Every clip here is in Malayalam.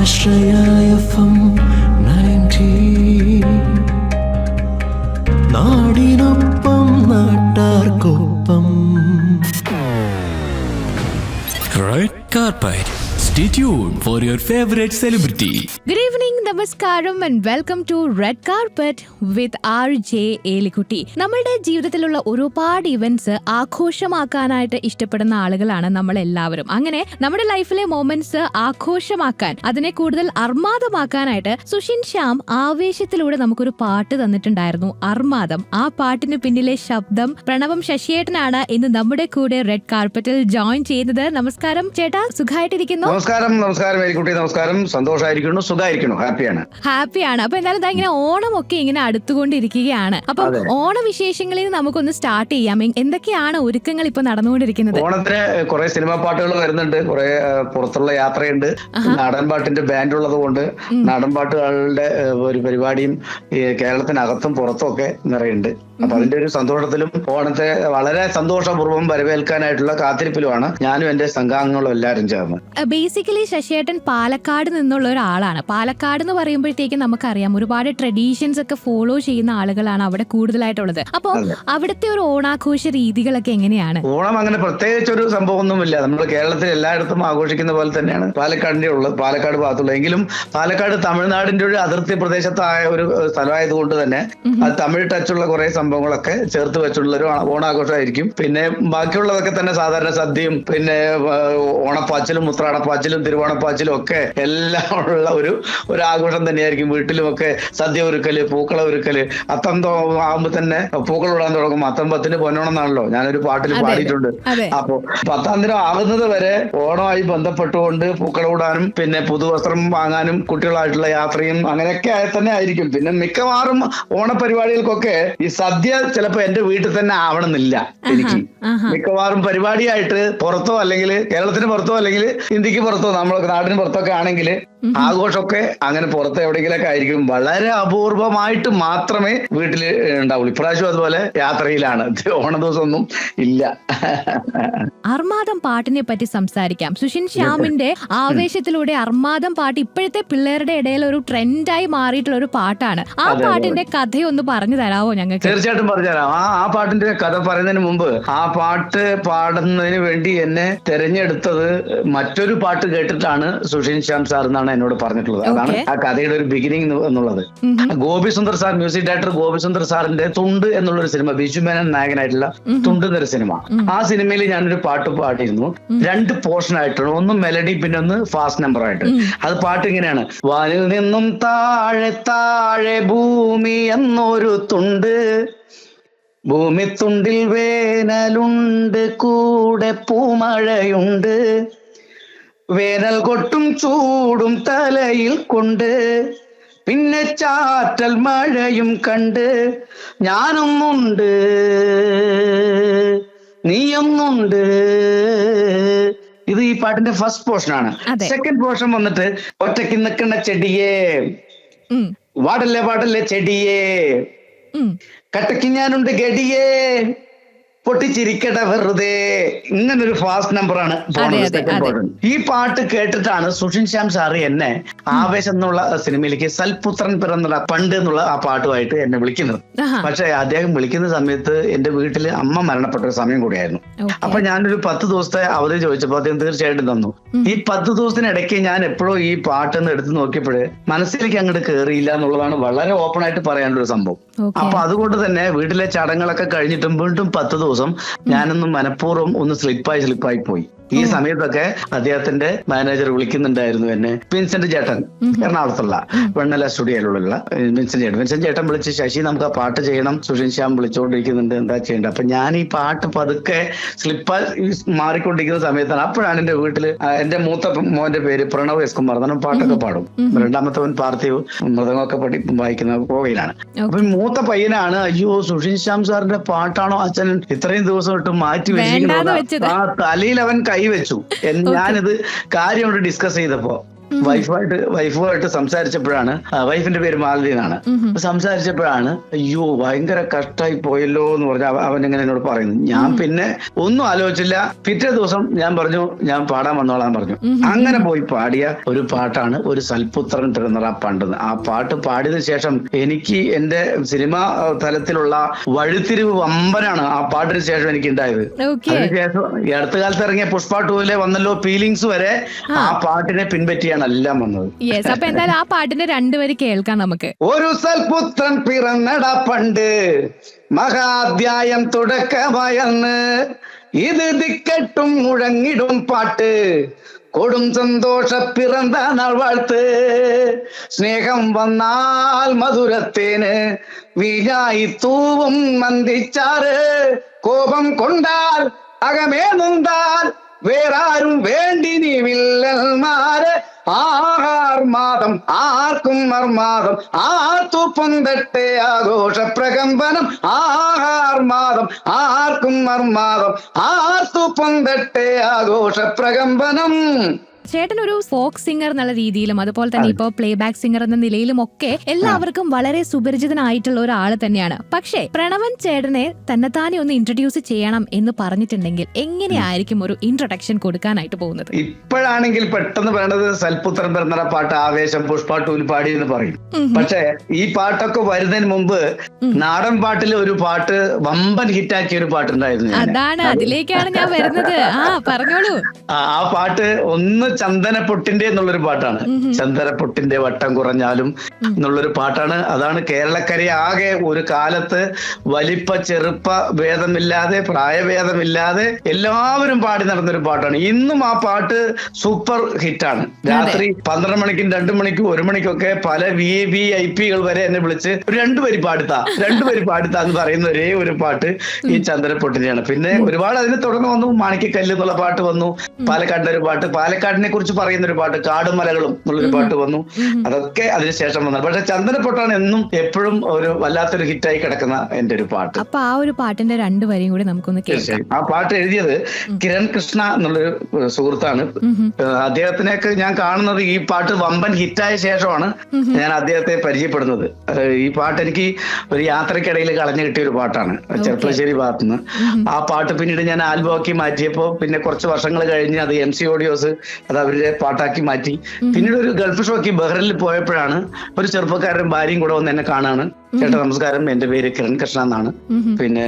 ആശ്രയ FM 90 നാടിനൊപ്പം നാട്ടാർക്കൊപ്പം. Red Carpet. Stay tuned for your favorite celebrity. Good evening, നമസ്കാരം and welcome to Red Carpet with RJ Elikutty. നമ്മളുടെ ജീവിതത്തിലുള്ള ഒരുപാട് ഇവന്റ്സ് ആഘോഷമാക്കാനായിട്ട് ഇഷ്ടപ്പെടുന്ന ആളുകളാണ് നമ്മൾ എല്ലാവരും. അങ്ങനെ നമ്മുടെ ലൈഫിലെ മൊമെന്റ്സ് ആഘോഷമാക്കാൻ, അതിനെ കൂടുതൽ അർമാദമാക്കാനായിട്ട് സുഷിൻ ശ്യാം ആവേശത്തിലൂടെ നമുക്കൊരു പാട്ട് തന്നിട്ടുണ്ടായിരുന്നു, അർമാദം. ആ പാട്ടിന് പിന്നിലെ ശബ്ദം പ്രണവം ശശിയേട്ടനാണ് ഇന്ന് നമ്മുടെ കൂടെ റെഡ് കാർപ്പറ്റിൽ ജോയിൻ ചെയ്യുന്നത്. നമസ്കാരം ചേട്ടാ, സുഖമായിട്ടിരിക്കുന്നു? നമസ്കാരം ഏലിക്കുട്ടി, നമസ്കാരം. സന്തോഷമായിരിക്കുന്നു, സുഖമായിരിക്കുന്നു, ഹാപ്പിയാണ്. അപ്പൊ എന്തായാലും ഇങ്ങനെ ഓണമൊക്കെ ഇങ്ങനെ അടുത്തുകൊണ്ടിരിക്കുകയാണ്. അപ്പൊ ഓണവിശേഷങ്ങളിൽ നമുക്കൊന്ന് സ്റ്റാർട്ട് ചെയ്യാം. എന്തൊക്കെയാണ് ഒരുക്കങ്ങൾ ഇപ്പൊ നടന്നുകൊണ്ടിരിക്കുന്നത്? ഓണത്തിന് കുറെ സിനിമാ പാട്ടുകൾ വരുന്നുണ്ട്, കുറെ പുറത്തുള്ള യാത്രയുണ്ട്. നാടൻ പാട്ടിന്റെ ബാൻഡ് ഉള്ളത് കൊണ്ട് നാടൻ പാട്ടുകളുടെ ഒരു പരിപാടിയും കേരളത്തിനകത്തും പുറത്തും ഒക്കെ നിറയുണ്ട്. അപ്പൊ അതിന്റെ ഒരു സന്തോഷത്തിലും ഓണത്തെ വളരെ സന്തോഷപൂർവ്വം വരവേൽക്കാനായിട്ടുള്ള കാത്തിരിപ്പിലുമാണ് ഞാനും എന്റെ സംഘാംഗങ്ങളും എല്ലാവരും ചേർന്ന്. ബേസിക്കലി ശശിയേട്ടൻ പാലക്കാട് നിന്നുള്ള ഒരാളാണ്. പാലക്കാട് എന്ന് പറയുമ്പോഴത്തേക്കും നമുക്കറിയാം ഒരുപാട് ട്രഡീഷൻസ് ഒക്കെ ഫോളോ ചെയ്യുന്ന ആളുകളാണ് അവിടെ കൂടുതലായിട്ടുള്ളത്. അപ്പൊ അവിടുത്തെ ഒരു ഓണാഘോഷ രീതികളൊക്കെ എങ്ങനെയാണ്? ഓണം അങ്ങനെ പ്രത്യേകിച്ച് ഒരു സംഭവമൊന്നുമില്ല. നമ്മൾ കേരളത്തിൽ എല്ലായിടത്തും ആഘോഷിക്കുന്ന പോലെ തന്നെയാണ് പാലക്കാടിന്റെ ഉള്ളത്, പാലക്കാട് ഭാഗത്തുള്ളത്. എങ്കിലും പാലക്കാട് തമിഴ്നാടിന്റെ ഒരു അതിർത്തി പ്രദേശത്തായ ഒരു സ്ഥലമായതുകൊണ്ട് തന്നെ അത് തമിഴ് ടച്ചുള്ള കുറെ സംഭവങ്ങളൊക്കെ ചേർത്ത് വെച്ചുള്ള ഒരു ഓണാഘോഷമായിരിക്കും. പിന്നെ ബാക്കിയുള്ളതൊക്കെ തന്നെ സാധാരണ സദ്യയും പിന്നെ ഓണപ്പാച്ചിലും ഉത്രാടപ്പാച്ചിലും തിരുവോണപ്പാച്ചിലും ഒക്കെ എല്ലാം ഉള്ള ഒരു ആഘോഷം തന്നെയായിരിക്കും. വീട്ടിലുമൊക്കെ സദ്യ ഒരുക്കല്, പൂക്കള ഒരുക്കല്. അത്തം ആകുമ്പോ തന്നെ പൂക്കൾ ഇടാൻ തുടങ്ങും. അത്തം 10 പൊന്നോണം എന്നാണല്ലോ ഞാനൊരു പാട്ടിൽ പാടിയിട്ടുണ്ട്. അപ്പൊ 10-ാം ദിനം ആകുന്നത് വരെ ഓണമായി ബന്ധപ്പെട്ടുകൊണ്ട് പൂക്കൾ ഇടാനും പിന്നെ പുതുവസ്ത്രം വാങ്ങാനും കുട്ടികളായിട്ടുള്ള യാത്രയും അങ്ങനെയൊക്കെ തന്നെ ആയിരിക്കും. പിന്നെ മിക്കവാറും ഓണപരിപാടികൾക്കൊക്കെ ഈ സദ്യ ചിലപ്പോ എന്റെ വീട്ടിൽ തന്നെ ആവണമെന്നില്ല. എനിക്ക് മിക്കവാറും പരിപാടിയായിട്ട് പുറത്തോ അല്ലെങ്കിൽ കേരളത്തിന് പുറത്തോ അല്ലെങ്കിൽ ഇന്ത്യക്ക് പുറത്തോ നമ്മളൊക്കെ നാടിന് പുറത്തൊക്കെ ആണെങ്കിൽ ആഘോഷമൊക്കെ അങ്ങനെ പുറത്ത് എവിടെയെങ്കിലൊക്കെ ആയിരിക്കും. വളരെ അപൂർവമായിട്ട് മാത്രമേ വീട്ടില് ഉണ്ടാവുള്ളൂ. ഇപ്രാവശ്യം അതുപോലെ യാത്രയിലാണ്, ഓണ ദിവസം ഒന്നും ഇല്ല. അർമാദം പാട്ടിനെ പറ്റി സംസാരിക്കാം. സുഷിൻ ശ്യാമിന്റെ ആവേശത്തിലൂടെ അർമാദം പാട്ട് ഇപ്പോഴത്തെ പിള്ളേരുടെ ഇടയിൽ ഒരു ട്രെൻഡായി മാറിയിട്ടുള്ള ഒരു പാട്ടാണ്. ആ പാട്ടിന്റെ കഥയൊന്ന് പറഞ്ഞു തരാമോ ഞങ്ങൾക്ക്? തീർച്ചയായിട്ടും പറഞ്ഞുതരാം. ആ പാട്ടിന്റെ കഥ പറയുന്നതിന് മുമ്പ് ആ പാട്ട് പാടുന്നതിന് വേണ്ടി എന്നെ തെരഞ്ഞെടുത്തത് മറ്റൊരു പാട്ട് കേട്ടിട്ടാണ് സുഷിൻ ശ്യാം സാർ എന്നാണ് എന്നോട് പറഞ്ഞിട്ടുള്ളത്. അതാണ് ആ കഥയുടെ ഒരു ബിഗിനിങ് എന്നുള്ളത്. Gopi Sundar sir, music director Gopi Sundar സാറിന്റെ തുണ്ട് എന്നുള്ളൊരു സിനിമ, ബിജു മേനൻ നായകനായിട്ടുള്ള തുണ്ട് എന്നൊരു സിനിമ. ആ സിനിമയിൽ ഞാനൊരു പാട്ട് പാടിയിരുന്നു. 2 പോർഷൻ ആയിട്ടാണ്, ഒന്ന് മെലഡി പിന്നെ ഒന്ന് ഫാസ്റ്റ് നമ്പർ ആയിട്ട്. അത് പാട്ട് ഇങ്ങനെയാണ്: വാനിൽ നിന്നും താഴെ താഴെ ഭൂമി എന്നൊരു തുണ്ട്, ഭൂമിത്തുണ്ടിൽ വേനലുണ്ട് കൂടെ പൂമഴയുണ്ട്, വേനൽ കൊട്ടും ചൂടും തലയിൽ കൊണ്ട് പിന്നെ ചാറ്റൽ മഴയും കണ്ട് ഞാനൊന്നുണ്ട് നീയൊന്നുണ്ട്. ഇത് ഈ പാട്ടിന്റെ ഫസ്റ്റ് പോർഷനാണ്. സെക്കൻഡ് പോർഷൻ വന്നിട്ട് ഒറ്റയ്ക്ക് നിൽക്കുന്ന ചെടിയേ വാടല്ലേ വാടല്ലേ ചെടിയേ, കട്ടയ്ക്ക് ഞാനുണ്ട് ഗടിയേ, പൊട്ടിച്ചിരിക്കട്ടെ വെറുതെ. ഇങ്ങനൊരു ഫാസ്റ്റ് നമ്പറാണ് സെക്കൻഡ് പോർഷൻ. ഈ പാട്ട് കേട്ടിട്ടാണ് സുഷിൻ ശ്യാം സാറ് എന്നെ ആവേശം എന്നുള്ള സിനിമയിലേക്ക് സൽപുത്രൻ പിറന്നുള്ള പണ്ട് എന്നുള്ള ആ പാട്ടുമായിട്ട് എന്നെ വിളിക്കുന്നത്. പക്ഷെ അദ്ദേഹം വിളിക്കുന്ന സമയത്ത് എന്റെ വീട്ടില് അമ്മ മരണപ്പെട്ട ഒരു സമയം കൂടിയായിരുന്നു. അപ്പൊ ഞാനൊരു 10 ദിവസത്തെ അവധി ചോദിച്ചപ്പോൾ അദ്ദേഹം തീർച്ചയായിട്ടും തന്നു. ഈ 10 ദിവസത്തിനിടയ്ക്ക് ഞാൻ എപ്പോഴും ഈ പാട്ടെന്ന് എടുത്ത് നോക്കിയപ്പോഴ് മനസ്സിലേക്ക് അങ്ങോട്ട് കയറിയില്ല എന്നുള്ളതാണ് വളരെ ഓപ്പൺ ആയിട്ട് പറയാനുള്ള ഒരു സംഭവം. അപ്പൊ അതുകൊണ്ട് തന്നെ വീട്ടിലെ ചടങ്ങുകളൊക്കെ കഴിഞ്ഞിട്ടും വീണ്ടും 10 ദിവസം ഞാനൊന്നും മനഃപൂർവ്വം ഒന്ന് സ്ലിപ്പായി പോയി. ഈ സമയത്തൊക്കെ അദ്ദേഹത്തിന്റെ മാനേജർ വിളിക്കുന്നുണ്ടായിരുന്നു എന്നെ, വിൻസെന്റ് ചേട്ടൻ, എറണാകുളത്തുള്ള വെണ്ണല സ്റ്റുഡിയോയിലുള്ള വിൻസെന്റ് ചേട്ടൻ വിളിച്ച്, ശശി നമുക്ക് ആ പാട്ട് ചെയ്യണം, സുഷിൻ ശ്യാം വിളിച്ചുകൊണ്ടിരിക്കുന്നുണ്ട്, എന്താ ചെയ്യേണ്ടത്? അപ്പൊ ഞാൻ ഈ പാട്ട് പതുക്കെ സ്ലിപ്പായി മാറിക്കൊണ്ടിരിക്കുന്ന സമയത്താണ് അപ്പോഴാണ് എന്റെ വീട്ടില് എന്റെ മൂത്ത മോന്റെ പേര് പ്രണവ് എസ് കുമാർ, കാരണം പാട്ടൊക്കെ പാടും. രണ്ടാമത്തവൻ പാർത്ഥിവ് മൃദംഗമൊക്കെ വായിക്കുന്ന കോവയിലാണ്. അപ്പൊ മൂത്ത പയ്യനാണ്, അയ്യോ സുഷിൻ ശ്യാം സാറിന്റെ പാട്ടാണോ അച്ഛൻ ഇത്രയും ദിവസം ഇട്ട് മാറ്റി വെച്ചിരിക്കുന്നത്, ആ തലയിൽ അവൻ കൈവച്ചു. ഞാനിത് കാര്യം ഡിസ്കസ് ചെയ്തപ്പോ വൈഫുമായിട്ട് സംസാരിച്ചപ്പോഴാണ്, വൈഫിന്റെ പേര് മാലതി എന്നാണ്, സംസാരിച്ചപ്പോഴാണ് അയ്യോ ഭയങ്കര കഷ്ടായി പോയല്ലോ എന്ന് പറഞ്ഞ അവൻ ഇങ്ങനെ എന്നോട് പറയുന്നു. ഞാൻ പിന്നെ ഒന്നും ആലോചിച്ചില്ല. പിറ്റേ ദിവസം ഞാൻ പറഞ്ഞു ഞാൻ പാടാൻ വന്നോളാൻ പറഞ്ഞു. അങ്ങനെ പോയി പാടിയ ഒരു പാട്ടാണ് ഒരു സൽപുത്രൻ തിരുനിറ പണ്ടെന്ന്. ആ പാട്ട് പാടിയതിനു ശേഷം എനിക്ക് എന്റെ സിനിമാ തലത്തിലുള്ള വഴിത്തിരിവ് വമ്പനാണ് ആ പാട്ടിന് ശേഷം എനിക്ക് ഉണ്ടായത്. അതിനുശേഷം ഈ അടുത്ത കാലത്ത് ഇറങ്ങിയ പുഷ്പ 2 വന്നല്ലോ ഫീലിങ്സ് വരെ ആ പാട്ടിനെ പിൻപറ്റിയാണ് എല്ലാം വന്നത്. അപ്പൊ എന്തായാലും ആ പാട്ടിന്റെ 2 വരി കേൾക്കാം നമുക്ക്. ഒരു സൽപുത്രൻ പിറന്നട പണ്ട്, മഹാധ്യായം തുടക്കമായെന്ന്, ഇത് ദിക്കട്ടും മുഴങ്ങിടും പാട്ട്, കൊടും സന്തോഷ പിറന്ന നാൾ വാഴ്ത്ത്. സ്നേഹം വന്നാൽ മധുരത്തേന് വീഴായി തൂവും മന്ദിച്ചാറ്, കോപം കൊണ്ടാൽ അകമേ നൊന്താൽ വേറാരും വേണ്ടി നീ വില്ലന്മാര്. ആർമാദം ആർക്കും മർമാദം ആർത്തു പൊന്തട്ടെ ആഘോഷ പ്രകമ്പനം, ആർമാദം ആർക്കും മർമാദം ആർത്തു പൊന്തട്ടെ ആഘോഷ പ്രകമ്പനം. ചേട്ടൻ ഒരു ഫോക്ക് സിംഗർ എന്നുള്ള രീതിയിലും അതുപോലെ തന്നെ ഇപ്പോൾ പ്ലേ ബാക്ക് സിംഗർ എന്ന നിലയിലും ഒക്കെ എല്ലാവർക്കും വളരെ സുപരിചിതനായിട്ടുള്ള ഒരാൾ തന്നെയാണ്. പക്ഷേ പ്രണവൻ ചേട്ടനെ തന്നെത്താനെ ഒന്ന് ഇൻട്രൊഡ്യൂസ് ചെയ്യണം എന്ന് പറഞ്ഞിട്ടുണ്ടെങ്കിൽ എങ്ങനെയായിരിക്കും ഒരു ഇൻട്രൊഡക്ഷൻ കൊടുക്കാനായിട്ട് പോകുന്നത്? ഇപ്പോഴാണെങ്കിൽ പെട്ടെന്ന് പറയണത് സൽപുത്രൻ പിറന്ന പാട്ട് ആവേശം പുഷ്പ 2 പാടി എന്ന് പറയും. പക്ഷെ ഈ പാട്ടൊക്കെ വരുന്നതിന് മുമ്പ് നാടൻ പാട്ടിൽ ഒരു പാട്ട് വമ്പൻ ഹിറ്റാക്കിയ ഒരു പാട്ടുണ്ടായിരുന്നു. അതാണ്, അതിലേക്കാണ് ഞാൻ വരുന്നത്. പറഞ്ഞോളൂ. ആ പാട്ട് ഒന്ന് ചന്ദനപ്പൊട്ടിന്റെ എന്നുള്ളൊരു പാട്ടാണ്. ചന്ദനപ്പൊട്ടിന്റെ വട്ടം കുറഞ്ഞാലും എന്നുള്ളൊരു പാട്ടാണ്. അതാണ് കേരളക്കരയെ ആകെ ഒരു കാലത്ത് വലിപ്പ ചെറുപ്പ ഭേദമില്ലാതെ പ്രായഭേദമില്ലാതെ എല്ലാവരും പാടി നടന്നൊരു പാട്ടാണ്. ഇന്നും ആ പാട്ട് സൂപ്പർ ഹിറ്റാണ്. രാത്രി 12 മണിക്കും 2 മണിക്കും 1 മണിക്കൊക്കെ പല VIP വരെ എന്നെ വിളിച്ച് 2 വരി പാടുത്താ എന്ന് പറയുന്ന ഒരേ ഒരു പാട്ട് ഈ ചന്ദനപ്പൊട്ടിന്റെയാണ്. പിന്നെ ഒരുപാട് അതിന് തുടർന്ന് വന്നു. മാണിക്കക്കല്ല് എന്നുള്ള പാട്ട് വന്നു, പാലക്കാടിന്റെ ഒരു പാട്ട്, പാലക്കാടിനെ കുറിച്ച് പറയുന്ന ഒരു പാട്ട്, കാടും മലകളും എന്നുള്ളൊരു പാട്ട് വന്നു. അതൊക്കെ അതിനുശേഷം വന്നത്. പക്ഷെ ചന്ദനപ്പൊട്ടാണ് എന്നും എപ്പോഴും ഒരു വല്ലാത്തൊരു ഹിറ്റായി കിടക്കുന്ന എന്റെ ഒരു പാട്ട്. അപ്പൊ ആ ഒരു പാട്ടിന്റെ 2 വരിയും കൂടി നമുക്കൊന്ന് കേൾക്കാം. ആ പാട്ട് എഴുതിയത് കിരൺ കൃഷ്ണ എന്നുള്ളൊരു സുഹൃത്താണ്. അദ്ദേഹത്തിനെയൊക്കെ ഞാൻ കാണുന്നത് ഈ പാട്ട് വമ്പൻ ഹിറ്റായ ശേഷമാണ് ഞാൻ അദ്ദേഹത്തെ പരിചയപ്പെടുന്നത്. ഈ പാട്ട് എനിക്ക് ഒരു യാത്രക്കിടയിൽ കളഞ്ഞു കിട്ടിയ ഒരു പാട്ടാണ്, ചെർപ്പളശ്ശേരി ഭാഗത്തുനിന്ന്. ആ പാട്ട് പിന്നീട് ഞാൻ ആൽബമാക്കി മാറ്റിയപ്പോ പിന്നെ കുറച്ച് വർഷങ്ങൾ കഴിഞ്ഞ് അത് MC ഓഡിയോസ് അത് അവരുടെ പാട്ടാക്കി മാറ്റി. പിന്നീട് ഒരു ഗൾഫ് ഷോക്ക് ബഹ്റിനിൽ പോയപ്പോഴാണ് ഒരു ചെറുപ്പക്കാരൻ ഭാര്യയും കൂടെ വന്ന് എന്നെ കാണാണ്. ചേട്ടാ നമസ്കാരം, എന്റെ പേര് കിരൺ കൃഷ്ണ എന്നാണ്. പിന്നെ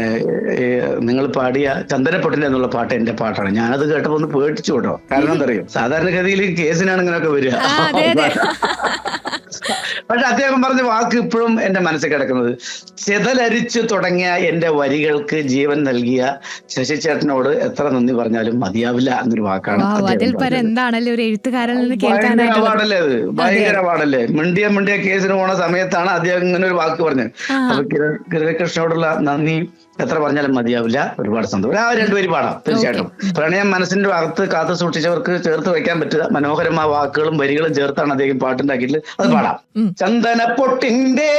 നിങ്ങൾ പാടിയ ചന്ദനപ്പൊട്ടിന്റെ എന്നുള്ള പാട്ട് എന്റെ പാട്ടാണ്. ഞാനത് കേട്ടപ്പോ ഒന്ന് പേടിച്ചു കേട്ടോ. കാരണം എന്താ അറിയോ, സാധാരണഗതിയിൽ കേസിനാണ് ഇങ്ങനെയൊക്കെ വരിക. പക്ഷെ അദ്ദേഹം പറഞ്ഞ വാക്ക് ഇപ്പോഴും എന്റെ മനസ്സിൽ കിടക്കുന്നത്, ചെതലരിച്ചു തുടങ്ങിയ എന്റെ വരികൾക്ക് ജീവൻ നൽകിയ ശശി ചേട്ടനോട് എത്ര നന്ദി പറഞ്ഞാലും മതിയാവില്ല എന്നൊരു വാക്കാണ്. അവാർഡല്ലേ അത്, ഭയങ്കര അവാർഡല്ലേ. മിണ്ടിയ കേസിന് പോണ സമയത്താണ് അദ്ദേഹം ഇങ്ങനെ ഒരു വാക്ക് പറഞ്ഞത്. അപ്പൊ കിരണകൃഷ്ണനോടുള്ള നന്ദി എത്ര പറഞ്ഞാലും മതിയാവില്ല. ഒരുപാട് സന്തോഷം. ആ 2 വരി പാടാം തീർച്ചയായിട്ടും. പ്രണയം മനസ്സിന്റെ അകത്ത് കാത്തു സൂക്ഷിച്ചവർക്ക് ചേർത്ത് വെക്കാൻ പറ്റുക മനോഹരമായ വാക്കുകളും വരികളും ചേർത്താണ് അദ്ദേഹം പാട്ടുണ്ടാക്കിയിട്ട്. അത് പാടാം. ചന്ദനപ്പൊട്ടിന്റെ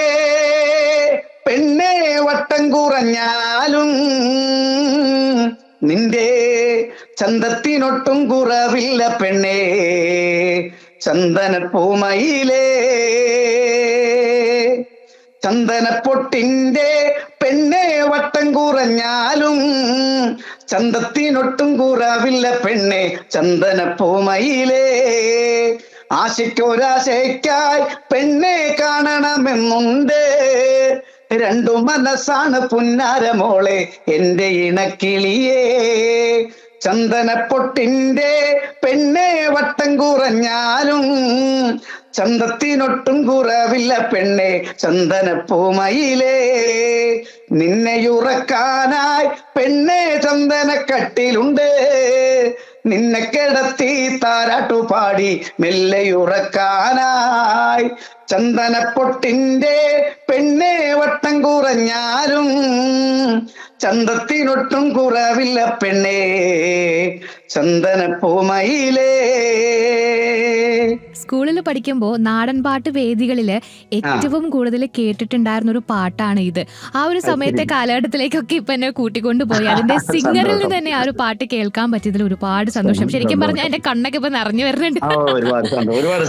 പെണ്ണെ വട്ടം കുറഞ്ഞാലും നിന്റെ ചന്തത്തിനൊട്ടും കുറവില്ല പെണ്ണേ, ചന്ദനപ്പൂമയിലേ. ചന്ദനപ്പൊട്ടിന്റെ പെണ്ണെ വട്ടം കുറഞ്ഞാലും ചന്തത്തിനൊട്ടും കുറവില്ല പെണ്ണെ, ചന്ദനപ്പൂമയിലേ. ആശയ്ക്കൊരാശയ്ക്കായി പെണ്ണെ കാണണമെന്നുണ്ട്, 2 മനസ്സാണ് പുന്നാരമോളെ എന്റെ ഇണക്കിളിയേ. ചന്ദനപ്പൊട്ടിന്റെ പെണ്ണെ വട്ടം കുറഞ്ഞാലും ചന്തത്തിനൊട്ടും കുറവില്ല പെണ്ണെ, ചന്ദനപ്പൂമയിലേ. നിന്നെയുറക്കാനായി പെണ്ണെ ചന്ദനക്കട്ടിലുണ്ട്, നിന്നെ കിടത്തി താരാട്ടുപാടി മെല്ലെയുറക്കാനായി. ചന്ദനപ്പൊട്ടിന്റെ പെണ്ണെ വട്ടം കുറഞ്ഞാലും ചന്തത്തിനൊട്ടും കുറവില്ല പെണ്ണേ, ചന്ദനപ്പൂമയിലേ. സ്കൂളിൽ പഠിക്കുമ്പോൾ നാടൻ പാട്ട് വേദികളില് ഏറ്റവും കൂടുതൽ കേട്ടിട്ടുണ്ടായിരുന്ന ഒരു പാട്ടാണ് ഇത്. ആ ഒരു സമയത്തെ കാലഘട്ടത്തിലേക്കൊക്കെ ഇപ്പൊ എന്നെ കൂട്ടിക്കൊണ്ടു പോയി. അതിന്റെ സിംഗറിൽ നിന്ന് തന്നെ ആ ഒരു പാട്ട് കേൾക്കാൻ പറ്റിയതിൽ ഒരുപാട് സന്തോഷം. ശരിക്കും പറഞ്ഞാൽ എന്റെ കണ്ണൊക്കെ ഇപ്പൊ നിറഞ്ഞു വരുന്നുണ്ട്. ഒരുപാട്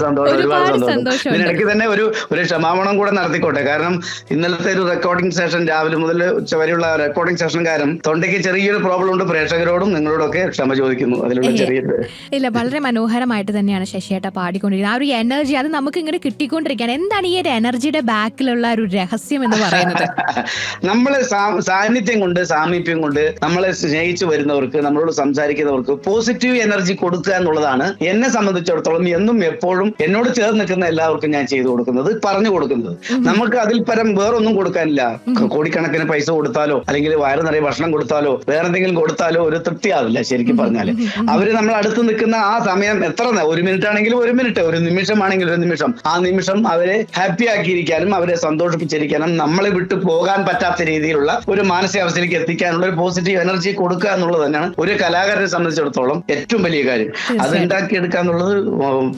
സന്തോഷം. ഇതിനിടയ്ക്ക് തന്നെ ഒരു ക്ഷമാപണം കൂടെ നടത്തിക്കോട്ടെ. കാരണം ഇന്നലത്തെ ഒരു റെക്കോർഡിംഗ് സെഷൻ രാവിലെ മുതൽ ഉച്ച വരെയുള്ള റെക്കോർഡിംഗ് സെഷൻ കാര്യം തൊണ്ടയ്ക്ക് ചെറിയൊരു പ്രോബ്ലം ഉണ്ട്. പ്രേക്ഷകരോടും നിങ്ങളോടൊക്കെ ക്ഷമ ചോദിക്കുന്നു. അതിലുള്ള ചെറിയത് ഇല്ല, വളരെ മനോഹരമായിട്ട് തന്നെയാണ് ശശിയേട്ട പാടിക്കൊണ്ടിരിക്കുന്നത്. ആ ഒരു എനർജി അത് നമുക്ക് ഇങ്ങനെ കിട്ടിക്കൊണ്ടിരിക്കുകയാണ്. എന്താണ് ഈ ഒരു എനർജിയുടെ ബാക്കിലുള്ള ഒരു രഹസ്യം എന്ന് പറയുന്നത്? നമ്മളെ സാന്നിധ്യം കൊണ്ട് സാമീപ്യം കൊണ്ട് നമ്മളെ സ്നേഹിച്ചു വരുന്നവർക്ക്, നമ്മളോട് സംസാരിക്കുന്നവർക്ക് പോസിറ്റീവ് എനർജി കൊടുക്കുക എന്നുള്ളതാണ് എന്നെ സംബന്ധിച്ചിടത്തോളം എന്നും എപ്പോഴും എന്നോട് ചേർന്ന് നിൽക്കുന്ന എല്ലാവർക്കും ഞാൻ ചെയ്തു കൊടുക്കുന്നത്, പറഞ്ഞു കൊടുക്കുന്നത്. നമുക്ക് അതിൽ പരം വേറൊന്നും കൊടുക്കാനില്ല. കോടിക്കണക്കിന് പൈസ കൊടുത്താലോ അല്ലെങ്കിൽ വയറ് നിറയെ ഭക്ഷണം കൊടുത്താലോ വേറെ എന്തെങ്കിലും കൊടുത്താലോ ഒരു തൃപ്തിയാവില്ല. ശരിക്കും പറഞ്ഞാല് അവര് നമ്മൾ അടുത്ത് നിൽക്കുന്ന ആ സമയം എത്ര, ഒരു മിനിറ്റ് ആണെങ്കിലും ഒരു മിനിറ്റ്, ഒരു നിമിഷമാണെങ്കിൽ ഒരു നിമിഷം, ആ നിമിഷം അവരെ ഹാപ്പി ആക്കിയിരിക്കാനും അവരെ സന്തോഷിപ്പിച്ചിരിക്കാനും നമ്മളെ വിട്ടു പോകാൻ പറ്റാത്ത രീതിയിലുള്ള ഒരു മാനസികാവസ്ഥയിലേക്ക് എത്തിക്കാനുള്ള ഒരു പോസിറ്റീവ് എനർജി കൊടുക്കുക എന്നുള്ളത് തന്നെയാണ് ഒരു കലാകാരനെ സംബന്ധിച്ചിടത്തോളം ഏറ്റവും വലിയ കാര്യം. അത് ഉണ്ടാക്കിയെടുക്കുക എന്നുള്ളത്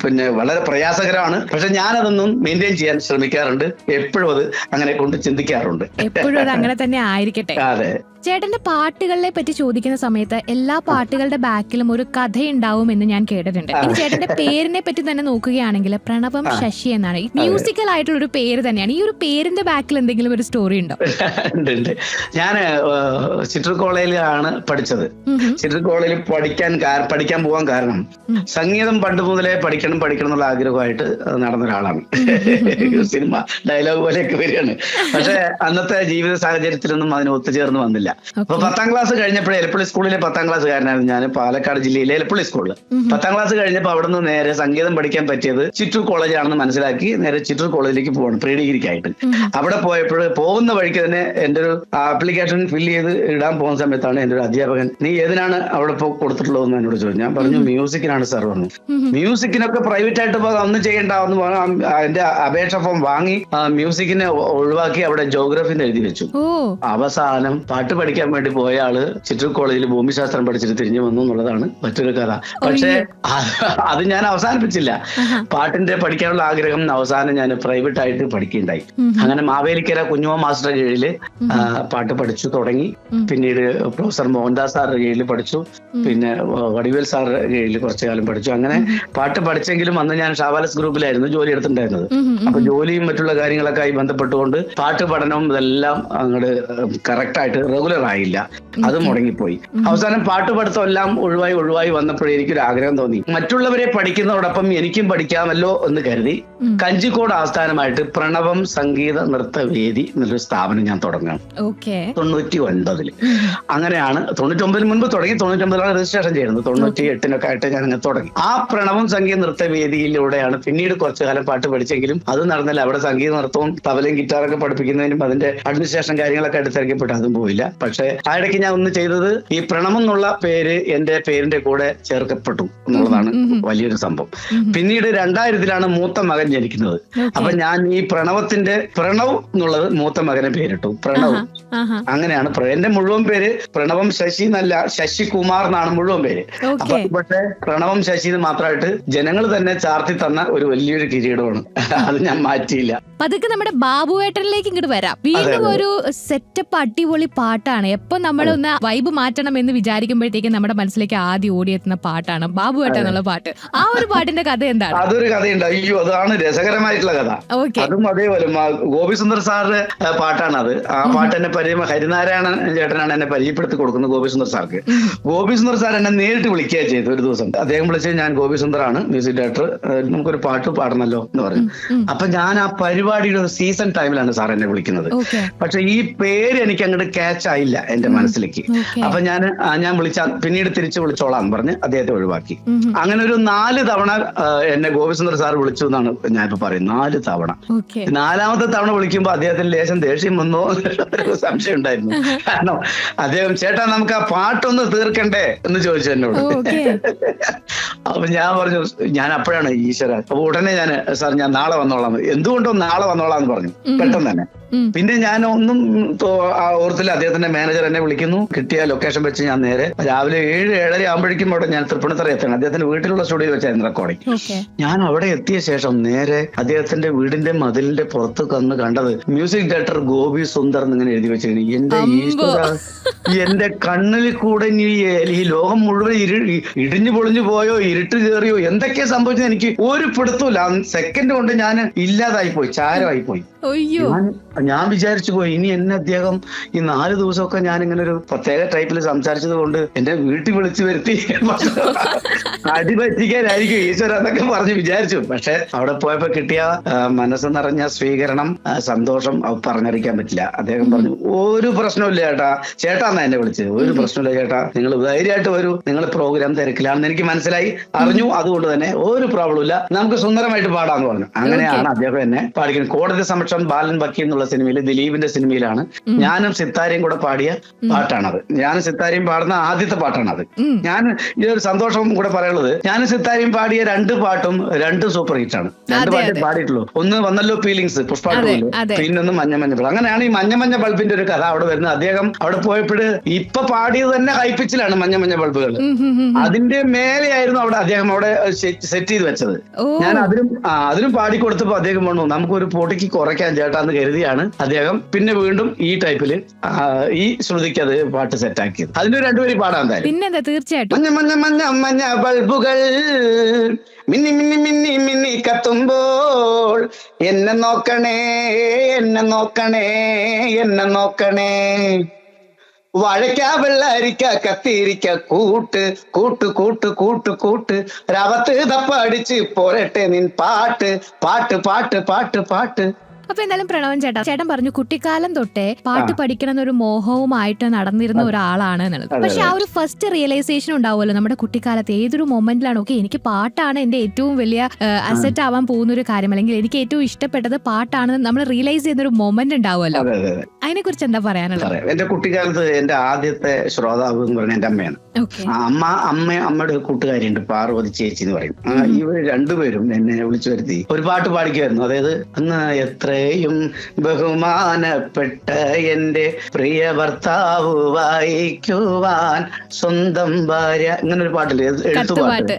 പിന്നെ വളരെ പ്രയാസകരമാണ്. പക്ഷെ ഞാനതൊന്നും മെയിൻറ്റെയിൻ ചെയ്യാൻ ശ്രമിക്കാറുണ്ട്. എപ്പോഴും അത് അങ്ങനെ കൊണ്ട് ചിന്തിക്കാറുണ്ട്. എപ്പോഴും അത് അങ്ങനെ തന്നെ ആയിരിക്കട്ടെ. അതെ. ചേട്ടന്റെ പാട്ടുകളെ പറ്റി ചോദിക്കുന്ന സമയത്ത് എല്ലാ പാട്ടുകളുടെ ബാക്കിലും ഒരു കഥയുണ്ടാവും എന്ന് ഞാൻ കേട്ടിട്ടുണ്ട്. ഇനി ചേട്ടന്റെ പേരിനെ പറ്റി തന്നെ നോക്കുകയാണെങ്കിൽ പ്രണവം ശശി എന്നാണ്. മ്യൂസിക്കൽ ആയിട്ടുള്ള ഒരു പേര് തന്നെയാണ്. ഈ ഒരു പേരിന്റെ ബാക്കിൽ എന്തെങ്കിലും ഒരു സ്റ്റോറി ഉണ്ടോ? ഞാൻ ചിറ്റൂർ കോളേജിലാണ് പഠിച്ചത്. ചിറ്റൂർ കോളേജിൽ പഠിക്കാൻ പോകാൻ കാരണം സംഗീതം പണ്ട് മുതലേ പഠിക്കണം എന്നുള്ള ആഗ്രഹമായിട്ട് നടന്ന ഒരാളാണ്. സിനിമ ഡയലോഗ് പോലെയൊക്കെ വരികയാണ്. പക്ഷെ അന്നത്തെ ജീവിത സാഹചര്യത്തിലൊന്നും അതിന് ഒത്തുചേർന്ന് വന്നില്ല. അപ്പൊ 10ാം ക്ലാസ് കഴിഞ്ഞപ്പോഴേ എലപ്പുള്ളി സ്കൂളിലെ 10ാം ക്ലാസ് കാരനായിരുന്നു ഞാൻ. പാലക്കാട് ജില്ലയിലെ എലപ്പുള്ളി സ്കൂളിൽ 10ാം ക്ലാസ് കഴിഞ്ഞപ്പോൾ അവിടെ നിന്ന് നേരെ സംഗീതം പഠിക്കാൻ പറ്റിയത് ചിറ്റൂർ കോളേജാണെന്ന് മനസ്സിലാക്കി നേരെ ചിറ്റൂർ കോളേജിലേക്ക് പോകണം പ്രീ ഡിഗ്രിക്കായിട്ട്. അവിടെ പോയപ്പോൾ പോകുന്ന വഴിക്ക് തന്നെ എന്റെ ഒരു ആപ്ലിക്കേഷൻ ഫില്ല് ചെയ്ത് ഇടാൻ പോകുന്ന സമയത്താണ് എന്റെ ഒരു അധ്യാപകൻ, നീ ഏതിനാണ് അവിടെ കൊടുത്തിട്ടുള്ളതെന്ന് എന്നോട് ചോദിച്ചു. ഞാൻ പറഞ്ഞു മ്യൂസിക്കിനാണ് സാർ പറഞ്ഞു. മ്യൂസിക്കിനൊക്കെ പ്രൈവറ്റ് ആയിട്ട് ഒന്നും ചെയ്യേണ്ടാവെന്ന് പറഞ്ഞു. എന്റെ അപേക്ഷ ഫോം വാങ്ങി മ്യൂസിക്കിനെ ഒഴിവാക്കി അവിടെ ജോഗ്രഫിന്ന് എഴുതി വെച്ചു. അവസാനം പാട്ട് പഠിക്കാൻ വേണ്ടി പോയ ആള് ചിറ്റൂർ കോളേജിൽ ഭൂമിശാസ്ത്രം പഠിച്ചിട്ട് തിരിഞ്ഞു വന്നു എന്നുള്ളതാണ് മറ്റൊരു കഥ. പക്ഷെ അത് ഞാൻ അവസാനിപ്പിച്ചില്ല. പാട്ടിന്റെ പഠിക്കാനുള്ള ആഗ്രഹം അവസാനം ഞാൻ പ്രൈവറ്റ് ആയിട്ട് പഠിക്കുകയുണ്ടായി. അങ്ങനെ മാവേലിക്കര കുഞ്ഞുമ മാസ്റ്ററുടെ കീഴില് പാട്ട് പഠിച്ചു തുടങ്ങി. പിന്നീട് പ്രൊഫസർ മോഹൻദാസ് സാറുടെ കീഴിൽ പഠിച്ചു. പിന്നെ വടിവേൽ സാറുടെ കീഴിൽ കുറച്ചു കാലം പഠിച്ചു. അങ്ങനെ പാട്ട് പഠിച്ചെങ്കിലും അന്ന് ഞാൻ ഷാവാലസ് ഗ്രൂപ്പിലായിരുന്നു ജോലി എടുത്തിട്ടുണ്ടായിരുന്നത്. അപ്പൊ ജോലിയും മറ്റുള്ള കാര്യങ്ങളൊക്കെ ആയി ബന്ധപ്പെട്ടുകൊണ്ട് പാട്ട് പഠനവും ഇതെല്ലാം അങ്ങോട്ട് കറക്റ്റ് ആയിട്ട് റെഗുലർ ആയില്ല. അത് മുടങ്ങിപ്പോയി. അവസാനം പാട്ട് പഠിത്തം എല്ലാം ഒഴിവായി വന്നപ്പോഴേ എനിക്കൊരു ആഗ്രഹം തോന്നി, മറ്റുള്ളവരെ പഠിക്കുന്നതോടൊപ്പം എനിക്കും പഠിക്കാമല്ലോ എന്ന് കരുതി കഞ്ചിക്കോട് ആസ്ഥാനമായിട്ട് പ്രണവം സംഗീത നൃത്തവേദി എന്നൊരു സ്ഥാപനം ഞാൻ തുടങ്ങാം 99. അങ്ങനെയാണ് 99 മുൻപ് തുടങ്ങി. 99 രജിസ്ട്രേഷൻ ചെയ്യുന്നത്. 98 ആയിട്ട് ഞാൻ അങ്ങനെ തുടങ്ങി. ആ പ്രണവം സംഗീത നൃത്തവേദിയിലൂടെയാണ് പിന്നീട് കുറച്ചു കാലം പാട്ട് പഠിച്ചെങ്കിലും അത് നടന്നില്ല. അവിടെ സംഗീത നൃത്തവും തബലയും ഗിറ്റാറൊക്കെ പഠിപ്പിക്കുന്നതിനും അതിന്റെ അഡ്മിനിസ്ട്രേഷൻ കാര്യങ്ങളൊക്കെ എടുത്തിറക്കപ്പെട്ടു. അതും പോയില്ല. പക്ഷെ ആ ഇടയ്ക്ക് ഞാൻ ഒന്ന് ചെയ്തത് ഈ പ്രണവം എന്നുള്ള പേര് എന്റെ പേരിന്റെ കൂടെ ചേർക്കപ്പെട്ടു എന്നുള്ളതാണ് വലിയൊരു സംഭവം. പിന്നീട് 2000 മൂത്ത മകൻ ജനിക്കുന്നത്. അപ്പൊ ഞാൻ ഈ പ്രണവത്തിന്റെ പ്രണവ് എന്നുള്ളത് മൂത്ത മകനെ പേരിട്ടു. പ്രണവ്. അങ്ങനെയാണ് എന്റെ മുഴുവൻ പേര് പ്രണവം ശശി എന്നല്ല, ശശികുമാർ എന്നാണ് മുഴുവൻ പേര്. അപ്പൊ പക്ഷെ പ്രണവം ശശി എന്ന് മാത്രമായിട്ട് ജനങ്ങൾ തന്നെ ചാർത്തി തന്ന ഒരു വലിയൊരു കിരീടമാണ്. അത് ഞാൻ മാറ്റിയില്ല. പതുക്കെ നമ്മുടെ ബാബുവേട്ടനിലേക്ക് ഇങ്ങോട്ട് വരാം. വീണ്ടും ഒരു സെറ്റപ്പ് അടിപൊളി പാട്ടാണ്. എപ്പൊ നമ്മളൊന്ന് വൈബ് മാറ്റണം എന്ന് വിചാരിക്കുമ്പോഴത്തേക്കും നമ്മുടെ മനസ്സിലേക്ക് ആദ്യം ഓടിയെത്തുന്ന പാട്ടാണ് ബാബുവേട്ടൻ എന്നുള്ള പാട്ട്. ആ ഒരു പാട്ടിന്റെ കഥ എന്താണ്? അതൊരു കഥയുണ്ട്. അയ്യോ, അതാണ് രസകരമായിട്ടുള്ള കഥ. അതും അതേപോലെ ഗോപിസുന്ദർ സാറിന്റെ പാട്ടാണ് അത്. ആ പാട്ട് എന്നെ ഹരിനാരായണൻ ചേട്ടനാണ് എന്നെ പരിചയപ്പെടുത്തി കൊടുക്കുന്നത് ഗോപിസുന്ദർ സാർക്ക്. ഗോപിസുന്ദർ സാർ എന്നെ നേരിട്ട് വിളിക്കുകയാണ് ചെയ്തു ഒരു ദിവസം. അദ്ദേഹം വിളിച്ചത്, ഞാൻ ഗോപിസുന്ദറാണ്, മ്യൂസിക് ഡയറക്ടർ, നമുക്കൊരു പാട്ട് പാടണല്ലോ എന്ന് പറഞ്ഞു. അപ്പൊ ഞാൻ ആ പരിപാടിയുടെ ഒരു സീസൺ ടൈമിലാണ് സാർ എന്നെ വിളിക്കുന്നത്. പക്ഷെ ഈ പേര് എനിക്ക് അങ്ങോട്ട് ക്യാച്ച് ആയില്ല എന്റെ മനസ്സിലേക്ക്. അപ്പൊ ഞാൻ പിന്നീട് തിരിച്ചു വിളിച്ചോളാം പറഞ്ഞ് അദ്ദേഹത്തെ ഒഴിവാക്കി. അങ്ങനെ ഒരു 4 തവണ എന്നെ ഗോപിസുന്ദർ സാർ വിളിച്ചു എന്നാണ് ഞാനിപ്പോ പറയുന്നത്. 4 തവണ. 4ാമത്തെ തവണ വിളിക്കുമ്പോ അദ്ദേഹത്തിന് ലേശം ദേഷ്യം വന്നോ സംശയം ഉണ്ടായിരുന്നു. കാരണം അദ്ദേഹം, ചേട്ടാ നമുക്ക് ആ പാട്ടൊന്ന് തീർക്കണ്ടേ എന്ന് ചോദിച്ചു എന്നോട്. അപ്പൊ ഞാൻ പറഞ്ഞു, ഞാൻ അപ്പോഴാണ് ഈശ്വര. അപ്പൊ ഉടനെ സാർ ഞാൻ നാളെ വന്നോളാം. എന്തുകൊണ്ടോ നാളെ വന്നോളാം എന്ന് പറഞ്ഞു പെട്ടെന്ന് തന്നെ. പിന്നെ ഞാൻ ഒന്നും ഓർത്തില്ല. അദ്ദേഹത്തിന്റെ തന്നെ മാനേജർ എന്നെ വിളിക്കുന്നു. കിട്ടിയ ലൊക്കേഷൻ വെച്ച് ഞാൻ നേരെ രാവിലെ 7-7:30 ആകുമ്പോഴേക്കും അവിടെ ഞാൻ തൃപ്പൂണിത്തറ എത്തണം. അദ്ദേഹത്തിന്റെ വീട്ടിലുള്ള സ്റ്റുഡിയോയിൽ വെച്ചായിരുന്നു റെക്കോർഡിങ്. ഞാൻ അവിടെ എത്തിയ ശേഷം നേരെ അദ്ദേഹത്തിന്റെ വീടിന്റെ മതിലിന്റെ പുറത്ത് വന്ന് കണ്ടത് മ്യൂസിക് ഡയറക്ടർ ഗോപി സുന്ദർ എന്നിങ്ങനെ എഴുതി വെച്ചിരുന്നു. എന്റെ ഈശ്വര, എന്റെ കണ്ണിൽ കൂടെ ഈ ലോകം മുഴുവൻ ഇടിഞ്ഞു പൊളിഞ്ഞു പോയോ, ഇരുട്ട് കയറിയോ, എന്തൊക്കെയാ സംഭവിച്ചത് എനിക്ക് ഒരു പിടുത്തമില്ല. സെക്കൻഡ് കൊണ്ട് ഞാൻ ഇല്ലാതായി പോയി, ചാരമായി പോയി. ഞാൻ വിചാരിച്ചു പോയി, ഇനി എന്നെ അദ്ദേഹം ഈ 4 ദിവസമൊക്കെ ഞാൻ ഇങ്ങനെ ഒരു പ്രത്യേക ടൈപ്പിൽ സംസാരിച്ചത് കൊണ്ട് എന്റെ വീട്ടിൽ വിളിച്ചു വരുത്തി അടിപറ്റിക്കാനായിരിക്കും ഈശ്വര എന്നൊക്കെ പറഞ്ഞ് വിചാരിച്ചു. പക്ഷെ അവിടെ പോയപ്പോ കിട്ടിയ മനസ്സ് നിറഞ്ഞ സ്വീകരണം, സന്തോഷം പറഞ്ഞറിയിക്കാൻ പറ്റില്ല. അദ്ദേഹം പറഞ്ഞു, ഒരു പ്രശ്നമില്ല ചേട്ടാ, ചേട്ടാന്നാ എന്നെ വിളിച്ചത്, ഒരു പ്രശ്നമില്ല ചേട്ടാ, നിങ്ങൾ ധൈര്യമായിട്ട് വരൂ, നിങ്ങൾ പ്രോഗ്രാം തിരക്കിലാണെന്ന് എനിക്ക് മനസ്സിലായി, അറിഞ്ഞു, അതുകൊണ്ട് തന്നെ ഒരു പ്രോബ്ലം ഇല്ല, നമുക്ക് സുന്ദരമായിട്ട് പാടാന്ന് പറഞ്ഞു. അങ്ങനെയാണ് അദ്ദേഹം എന്നെ പാടിക്കുന്നത്. കോടതി സമക്ഷം ബാലൻ ബക്കി എന്നുള്ള സിനിമയിൽ, ദിലീപിന്റെ സിനിമയിലാണ് ഞാനും സിത്താരയും കൂടെ പാടിയ പാട്ടാണത്. ഞാനും സിത്താരയും പാടുന്ന ആദ്യത്തെ പാട്ടാണത്. ഞാൻ ഇതൊരു സന്തോഷം കൂടെ പറയുള്ളത്, ഞാനും സിത്താരയും പാടിയ 2 പാട്ടും 2 സൂപ്പർ ഹിറ്റ് ആണ്. 2 പാട്ടേ പാടിയിട്ടുള്ളൂ. ഒന്ന് വന്നല്ലോ ഫീലിങ്സ്, പുഷ്പാട്ടൂല്, പിന്നൊന്ന് മഞ്ഞ മഞ്ഞ ബൾബ്. അങ്ങനെയാണ് ഈ മഞ്ഞ മഞ്ഞ ബൾബിന്റെ ഒരു കഥ അവിടെ വരുന്നത്. അദ്ദേഹം അവിടെ പോയപ്പോഴ് ഇപ്പൊ പാടിയത് തന്നെ ഹൈപ്പിച്ചിലാണ് മഞ്ഞ മഞ്ഞ ബൾബുകൾ. അതിന്റെ മേലെയായിരുന്നു അവിടെ അദ്ദേഹം അവിടെ സെറ്റ് ചെയ്ത് വെച്ചത്. ഞാൻ അതിനും പാടിക്കൊടുത്തപ്പോ അദ്ദേഹം പറഞ്ഞു, നമുക്കൊരു പൊടിക്ക് കുറയ്ക്കാൻ ചേട്ടാന്ന് കരുതിയാണ് അദ്ദേഹം പിന്നെ വീണ്ടും ഈ ടൈപ്പില് ഈ ശ്രുതിക്ക് അത് പാട്ട് സെറ്റാക്കിയത്. അതിന്റെ 2 വരി പാടാൻ പിന്നെ തീർച്ചയായിട്ടും. മഞ്ഞ മഞ്ഞ മഞ്ഞ മഞ്ഞ ബൾബുകൾ മിന്നി മിന്നി മിന്നി മിന്നി കത്തുമ്പോൾ എന്നെ നോക്കണേ, എന്നെ നോക്കണേ, എന്നെ നോക്കണേ, വഴക്ക വെള്ളരിക്ക കത്തിരിക്ക കൂട്ട് കൂട്ട് കൂട്ട് കൂട്ട് കൂട്ട് രവത്ത് തപ്പടിച്ച് പോരട്ടെ നിൻ പാട്ട് പാട്ട് പാട്ട് പാട്ട് പാട്ട്. അപ്പൊ എന്തായാലും പ്രണവൻ ചേട്ടൻ പറഞ്ഞു കുട്ടിക്കാലം തൊട്ടേ പാട്ട് പഠിക്കണം എന്നൊരു മോഹവുമായിട്ട് നടന്നിരുന്ന ഒരാളാണ് എന്നുള്ളത്. പക്ഷെ ആ ഒരു ഫസ്റ്റ് റിയലൈസേഷൻ ഉണ്ടാവുമല്ലോ നമ്മുടെ കുട്ടിക്കാലത്ത്, ഏതൊരു മൊമെന്റിലാണ് ഓക്കെ എനിക്ക് പാട്ടാണ് എന്റെ ഏറ്റവും വലിയ അസറ്റ് ആവാൻ പോകുന്ന ഒരു കാര്യം, അല്ലെങ്കിൽ എനിക്ക് ഏറ്റവും ഇഷ്ടപ്പെട്ടത് പാട്ടാണ് നമ്മൾ റിയലൈസ് ചെയ്യുന്ന ഒരു മൊമെന്റ് ഉണ്ടാവുമല്ലോ. അതിനെ കുറിച്ച് എന്താ പറയാനുള്ളത്? എന്റെ കുട്ടിക്കാലത്ത് എന്റെ ആദ്യത്തെ ശ്രോതാവ് എന്ന് പറഞ്ഞ എന്റെ അമ്മയാണ്. അമ്മയുടെ കൂട്ടുകാരിയുണ്ട്, പാർവതി ചേച്ചി എന്ന് പറയും. ഇവർ 2 പേരും എന്നെ വിളിച്ചു വരുത്തി ഒരു പാട്ട് പാടിക്കുമായിരുന്നു. അതായത് അന്ന് എത്രയും ബഹുമാനപ്പെട്ട എന്റെ പ്രിയ ഭർത്താവ് വായിക്കുവാൻ സ്വന്തം ഭാര്യ, ഇങ്ങനെ ഒരു പാട്ടില്ലേ, എഴുത്തുപാട്ട്,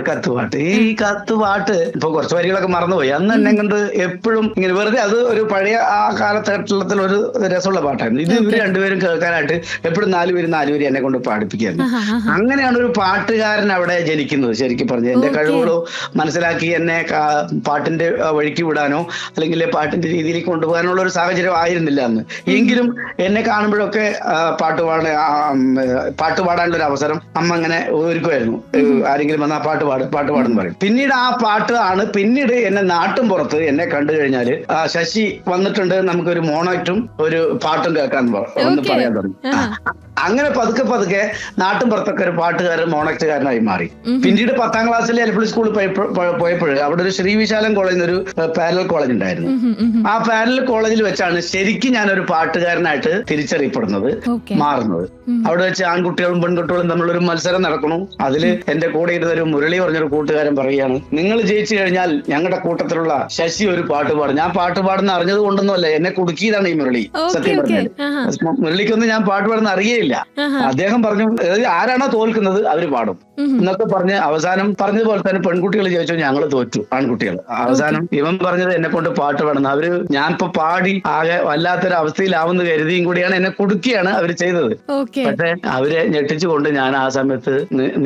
കത്തുപാട്ട്. ഈ കത്തുപാട്ട് ഇപ്പൊ കുറച്ച് വരികളൊക്കെ മറന്നുപോയി. അന്ന് എന്നെ കൊണ്ട് എപ്പോഴും ഇങ്ങനെ വെറുതെ, അത് ഒരു പഴയ ആ കാലഘട്ടത്തിൽ ഒരു രസമുള്ള പാട്ടായിരുന്നു. ഇത് ഇവർ 2 പേരും കേൾക്കാനായിട്ട് എപ്പോഴും 4 പേര് എന്നെ കൊണ്ട് പാടിപ്പിക്കായിരുന്നു. അങ്ങനെയാണ് ഒരു പാട്ടുകാരൻ അവിടെ ജനിക്കുന്നത്. ശരിക്കും പറഞ്ഞു എന്റെ കഴിവുകളോ മനസ്സിലാക്കി എന്നെ പാട്ടിന്റെ വഴിക്ക് വിടാനോ അല്ലെങ്കിൽ പാട്ടിന്റെ രീതിയിൽ കൊണ്ടുപോകാനുള്ള ഒരു സാഹചര്യം ആയിരുന്നില്ല അന്ന്. എങ്കിലും എന്നെ കാണുമ്പോഴൊക്കെ പാട്ട് പാടാനുള്ള ഒരു അവസരം അമ്മ അങ്ങനെ ഒരുക്കുമായിരുന്നു. ആരെങ്കിലും വന്നാൽ പാട്ട് പാടെന്ന് പറയും. പിന്നീട് ആ പാട്ട് ആണ് പിന്നീട് എന്നെ നാട്ടും പുറത്ത് എന്നെ കണ്ടു കഴിഞ്ഞാല് ശശി വന്നിട്ടുണ്ട്, നമുക്കൊരു മോണോറ്റും ഒരു പാട്ടും കേൾക്കാൻ ഒന്ന് പറയാൻ തുടങ്ങി. അങ്ങനെ പതുക്കെ പതുക്കെ നാട്ടും പുറത്തൊക്കെ ഒരു പാട്ടുകാരൻ, മോണക്റ്റുകാരനായി മാറി. പിന്നീട് 10ാം ക്ലാസ്സിൽ എലപ്പള്ളി സ്കൂളിൽ പോയപ്പോൾ അവിടെ ഒരു ശ്രീവിശാലം കോളേജിൽ ഒരു പാരലൽ കോളേജ് ഉണ്ടായിരുന്നു. ആ പാരലൽ കോളേജിൽ വെച്ചാണ് ശരിക്കും ഞാനൊരു പാട്ടുകാരനായിട്ട് തിരിച്ചറിയപ്പെടുന്നത്, മാറുന്നത്. അവിടെ വെച്ച് ആൺകുട്ടികളും പെൺകുട്ടികളും തമ്മിലൊരു മത്സരം നടക്കണു. അതിൽ എന്റെ കൂടെ ഇരുന്നൊരു മുരളി പറഞ്ഞൊരു കൂട്ടുകാരൻ പറയുകയാണ്, നിങ്ങൾ ജയിച്ചു കഴിഞ്ഞാൽ ഞങ്ങളുടെ കൂട്ടത്തിലുള്ള ശശി ഒരു പാട്ട് പാടും. ഞാൻ പാട്ട് പാടുന്ന അറിഞ്ഞത് കൊണ്ടൊന്നുമല്ല, എന്നെ കുടുക്കിയതാണ് ഈ മുരളി. സത്യം പറഞ്ഞാൽ മുരളിക്കൊന്നും ഞാൻ പാട്ട് പാടുന്ന അറിയേയില്ല. അദ്ദേഹം പറഞ്ഞു, ആരാണോ തോൽക്കുന്നത് അവര് പാടും എന്നൊക്കെ പറഞ്ഞ് അവസാനം പറഞ്ഞതുപോലെ തന്നെ പെൺകുട്ടികൾ ചോദിച്ചു, ഞങ്ങൾ തോറ്റു ആൺകുട്ടികൾ. അവസാനം ഇവൻ പറഞ്ഞത് എന്നെ കൊണ്ട് പാട്ട് പാടുന്നത്. അവര് ഞാനിപ്പോ പാടി ആകെ വല്ലാത്തൊരു അവസ്ഥയിലാവുന്ന കരുതിയും കൂടിയാണ് എന്നെ കുടുക്കിയാണ് അവര് ചെയ്തത്. പക്ഷെ അവരെ ഞെട്ടിച്ചുകൊണ്ട് ഞാൻ ആ സമയത്ത്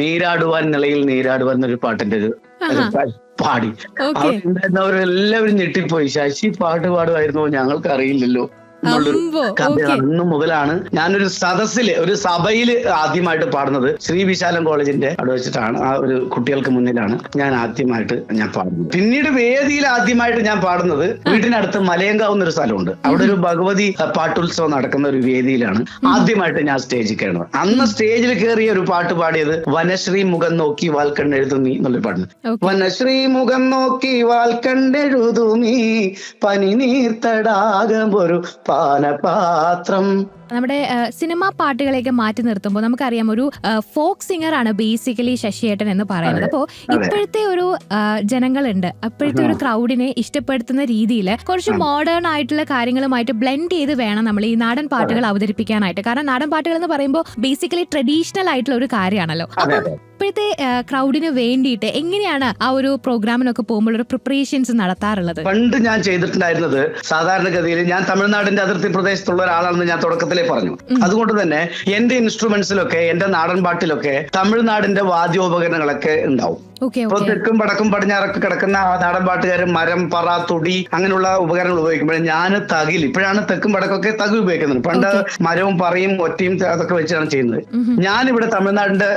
നീരാടുവാൻ നിലയിൽ നീരാടുവാൻ എന്നൊരു പാട്ടിന്റെ ഒരു പാടി. അവരെല്ലാവരും ഞെട്ടിപ്പോയി. ശശി പാട്ട് പാടുമായിരുന്നോ, ഞങ്ങൾക്ക് അറിയില്ലല്ലോ എന്നുള്ളൊരു കഥ. അന്ന് മുതലാണ് ഞാനൊരു സദസ്സില്, ഒരു സഭയില് ആദ്യമായിട്ട് പാടുന്നത്. ശ്രീവിശാലം കോളേജിന്റെ അവിടെ വെച്ചിട്ടാണ്. ആ ഒരു കുട്ടികൾക്ക് മുന്നിലാണ് ഞാൻ ആദ്യമായിട്ട് പാടുന്നത്. പിന്നീട് വേദിയിൽ ആദ്യമായിട്ട് ഞാൻ പാടുന്നത് വീട്ടിനടുത്ത് മലയങ്കാവ് എന്നൊരു സ്ഥലമുണ്ട്. അവിടെ ഒരു ഭഗവതി പാട്ടുത്സവം നടക്കുന്ന ഒരു വേദിയിലാണ് ആദ്യമായിട്ട് ഞാൻ സ്റ്റേജിൽ കയറുന്നത്. അന്ന് സ്റ്റേജിൽ കയറിയ ഒരു പാട്ട് പാടിയത് വനശ്രീ മുഖം നോക്കി വാൽക്കണ്ണെഴുതുമീ എന്നുള്ളൊരു പാടുന്നത്. വനശ്രീ മുഖം നോക്കി വാൽക്കണ്ണെഴുതുമീ പനി നീർത്തടാകം ഒരു പാനപാത്രം നമ്മുടെ സിനിമാ പാട്ടുകളെയൊക്കെ മാറ്റി നിർത്തുമ്പോൾ നമുക്കറിയാം ഒരു ഫോക്ക് സിംഗർ ആണ് ബേസിക്കലി ശശിയേട്ടൻ എന്ന് പറയുന്നത്. അപ്പോൾ ഇപ്പോഴത്തെ ഒരു ജനങ്ങളുണ്ട്, അപ്പോഴത്തെ ഒരു ക്രൗഡിനെ ഇഷ്ടപ്പെടുത്തുന്ന രീതിയിൽ കുറച്ച് മോഡേൺ ആയിട്ടുള്ള കാര്യങ്ങളുമായിട്ട് ബ്ലെൻഡ് ചെയ്ത് വേണം നമ്മൾ ഈ നാടൻ പാട്ടുകൾ അവതരിപ്പിക്കാനായിട്ട്. കാരണം നാടൻ പാട്ടുകൾ എന്ന് പറയുമ്പോൾ ബേസിക്കലി ട്രഡീഷണൽ ആയിട്ടുള്ള ഒരു കാര്യമാണല്ലോ. അപ്പം ഇപ്പോഴത്തെ ക്രൗഡിന് വേണ്ടിയിട്ട് എങ്ങനെയാണ് ആ ഒരു പ്രോഗ്രാമിനൊക്കെ പോകുമ്പോൾ ഒരു പ്രിപ്പറേഷൻസ് നടത്താറുള്ളത്? പണ്ട് ഞാൻ ചെയ്തിട്ടുണ്ടായിരുന്നത് സാധാരണഗതിയിൽ ഞാൻ തമിഴ്നാടിന്റെ അതിർത്തി പ്രദേശത്തുള്ള ഒരാളാണെന്ന് ഞാൻ തുടക്കത്തിലേ പറഞ്ഞു. അതുകൊണ്ട് തന്നെ എന്റെ ഇൻസ്ട്രുമെന്റ്സിലൊക്കെ എന്റെ നാടൻ പാട്ടിലൊക്കെ തമിഴ്നാടിന്റെ വാദ്യോപകരണങ്ങളൊക്കെ ഉണ്ടാവും. ഇപ്പൊ തെക്കും വടക്കും പടിഞ്ഞാറൊക്കെ കിടക്കുന്ന നാടൻ പാട്ടുകാരും മരം, പറ, തുടി അങ്ങനെയുള്ള ഉപകരണങ്ങൾ ഉപയോഗിക്കുമ്പോൾ ഞാൻ തകിൽ, ഇപ്പോഴാണ് തെക്കും വടക്കൊക്കെ തകിൽ ഉപയോഗിക്കുന്നത്. പണ്ട് മരവും പറയും ഒറ്റയും അതൊക്കെ വെച്ചാണ് ചെയ്യുന്നത്. ഞാനിവിടെ തമിഴ്നാടിന്റെ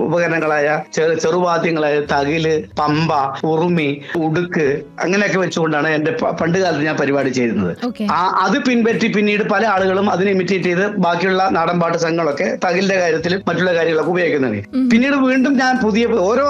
ഉപകരണങ്ങളായ ചെറുവാദ്യങ്ങളായ തകില്, പമ്പ, ഉറുമി, ഉടുക്ക് അങ്ങനെയൊക്കെ വെച്ചുകൊണ്ടാണ് എന്റെ പണ്ട് കാലത്ത് ഞാൻ പരിപാടി ചെയ്യുന്നത്. അത് പിൻപറ്റി പിന്നീട് പല ആളുകളും അതിനെ ഇമിറ്റേറ്റ് ചെയ്ത് ബാക്കിയുള്ള നാടൻ പാട്ട് സംഘങ്ങളൊക്കെ തകിലിന്റെ കാര്യത്തിലും മറ്റുള്ള കാര്യങ്ങളൊക്കെ ഉപയോഗിക്കുന്നത്. പിന്നീട് വീണ്ടും ഞാൻ പുതിയ ഓരോ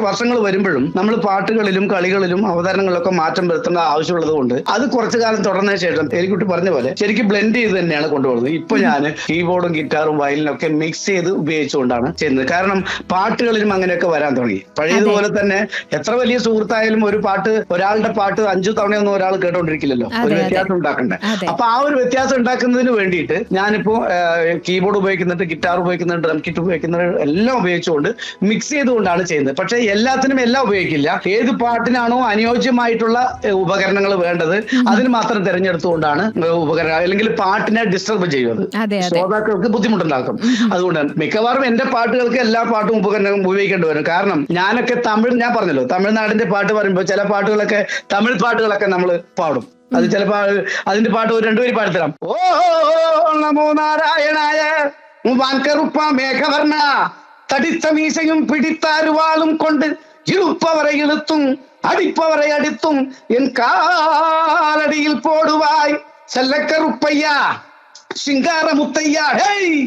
വർഷങ്ങൾ വരുമ്പോഴും നമ്മൾ പാട്ടുകളിലും കളികളിലും അവതരണങ്ങളിലൊക്കെ മാറ്റം വരുത്തേണ്ട ആവശ്യമുള്ളത് കൊണ്ട് അത് കുറച്ചു കാലം തുടർന്നതിന് ശേഷം എലിക്കുട്ടി പറഞ്ഞ പോലെ ശരിക്കും ബ്ലെൻഡ് ചെയ്ത് തന്നെയാണ് കൊണ്ടുപോകുന്നത്. ഇപ്പൊ ഞാൻ കീബോർഡും ഗിറ്റാറും വയലിനും ഒക്കെ മിക്സ് ചെയ്ത് ഉപയോഗിച്ചുകൊണ്ടാണ് ചെയ്യുന്നത്. കാരണം പാട്ടുകളിലും അങ്ങനെയൊക്കെ വരാൻ തുടങ്ങി. പഴയതുപോലെ തന്നെ എത്ര വലിയ സുഹൃത്തായാലും ഒരു പാട്ട്, ഒരാളുടെ പാട്ട് 5 തവണയൊന്നും ഒരാൾ കേട്ടോണ്ടിരിക്കില്ലല്ലോ, ഒരു വ്യത്യാസം ഉണ്ടാക്കണ്ടേ. അപ്പൊ ആ ഒരു വ്യത്യാസം ഉണ്ടാക്കുന്നതിന് വേണ്ടിയിട്ട് ഞാനിപ്പോ കീബോർഡ് ഉപയോഗിക്കുന്നുണ്ട്, ഗിറ്റാർ ഉപയോഗിക്കുന്നുണ്ട്, ഡ്രം കിറ്റ് ഉപയോഗിക്കുന്നുണ്ട്, എല്ലാം ഉപയോഗിച്ചുകൊണ്ട് മിക്സ് ചെയ്തുകൊണ്ടാണ് ചെയ്യുന്നത്. പക്ഷെ എല്ലാത്തിനും എല്ലാം ഉപയോഗിക്കില്ല. ഏത് പാട്ടിനാണോ അനുയോജ്യമായിട്ടുള്ള ഉപകരണങ്ങൾ വേണ്ടത് അതിന് മാത്രം തിരഞ്ഞെടുത്തുകൊണ്ടാണ് ഉപകരണം, അല്ലെങ്കിൽ പാട്ടിനെ ഡിസ്റ്റർബ് ചെയ്യുന്നത് ശ്രോതാക്കൾക്ക് ബുദ്ധിമുട്ടുണ്ടാക്കും. അതുകൊണ്ട് മിക്കവാറും എന്റെ പാട്ടുകൾക്ക് എല്ലാ പാട്ടും ഉപകരണം ഉപയോഗിക്കേണ്ടി വരും. കാരണം ഞാനൊക്കെ ഞാൻ പറഞ്ഞല്ലോ തമിഴ്നാടിന്റെ പാട്ട് പറയുമ്പോൾ ചില പാട്ടുകളൊക്കെ തമിഴ് പാട്ടുകളൊക്കെ നമ്മൾ പാടും. അത് ചിലപ്പോ അതിന്റെ പാട്ട് ഒരു 2 വരി പാടിത്തരാം. ഓ നമോ നാരായണായ വാൻകറുപ്പ മേഘവർണ്ണ തടിച്ച മീശയും പിടിത്താരുവാളും കൊണ്ട് ഇളുപ്പവരെ ഇളുത്തും അടിപ്പവരെ അടുത്തും എൻ കാലടിയിൽ പോടുവായ് ചെല്ലക്കറുപ്പയ്യ சிங்கார முத்தையா ஹேய்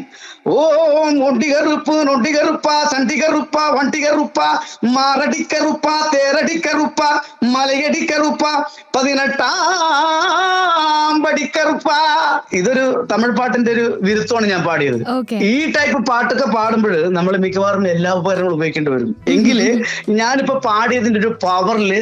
ஓம் ஒண்டிகருப்பு நொண்டிகருப்பா சண்டிகருப்பா வண்டிகருப்பா மாரடிக்கருப்பா தேரடிக்கருப்பா മലയടിക്കറുപ്പ 18ആം പടിക്കറുപ്പ. ഇതൊരു തമിഴ് പാട്ടിന്റെ ഒരു വിരുദ്ധമാണ് ഞാൻ പാടിയത്. ഈ ടൈപ്പ് പാട്ടൊക്കെ പാടുമ്പോൾ നമ്മൾ മിക്കവാറും എല്ലാ ഉപകരണങ്ങളും ഉപയോഗിക്കേണ്ടി വരും. എങ്കില് ഞാനിപ്പോ പാടിയതിന്റെ ഒരു പവറില്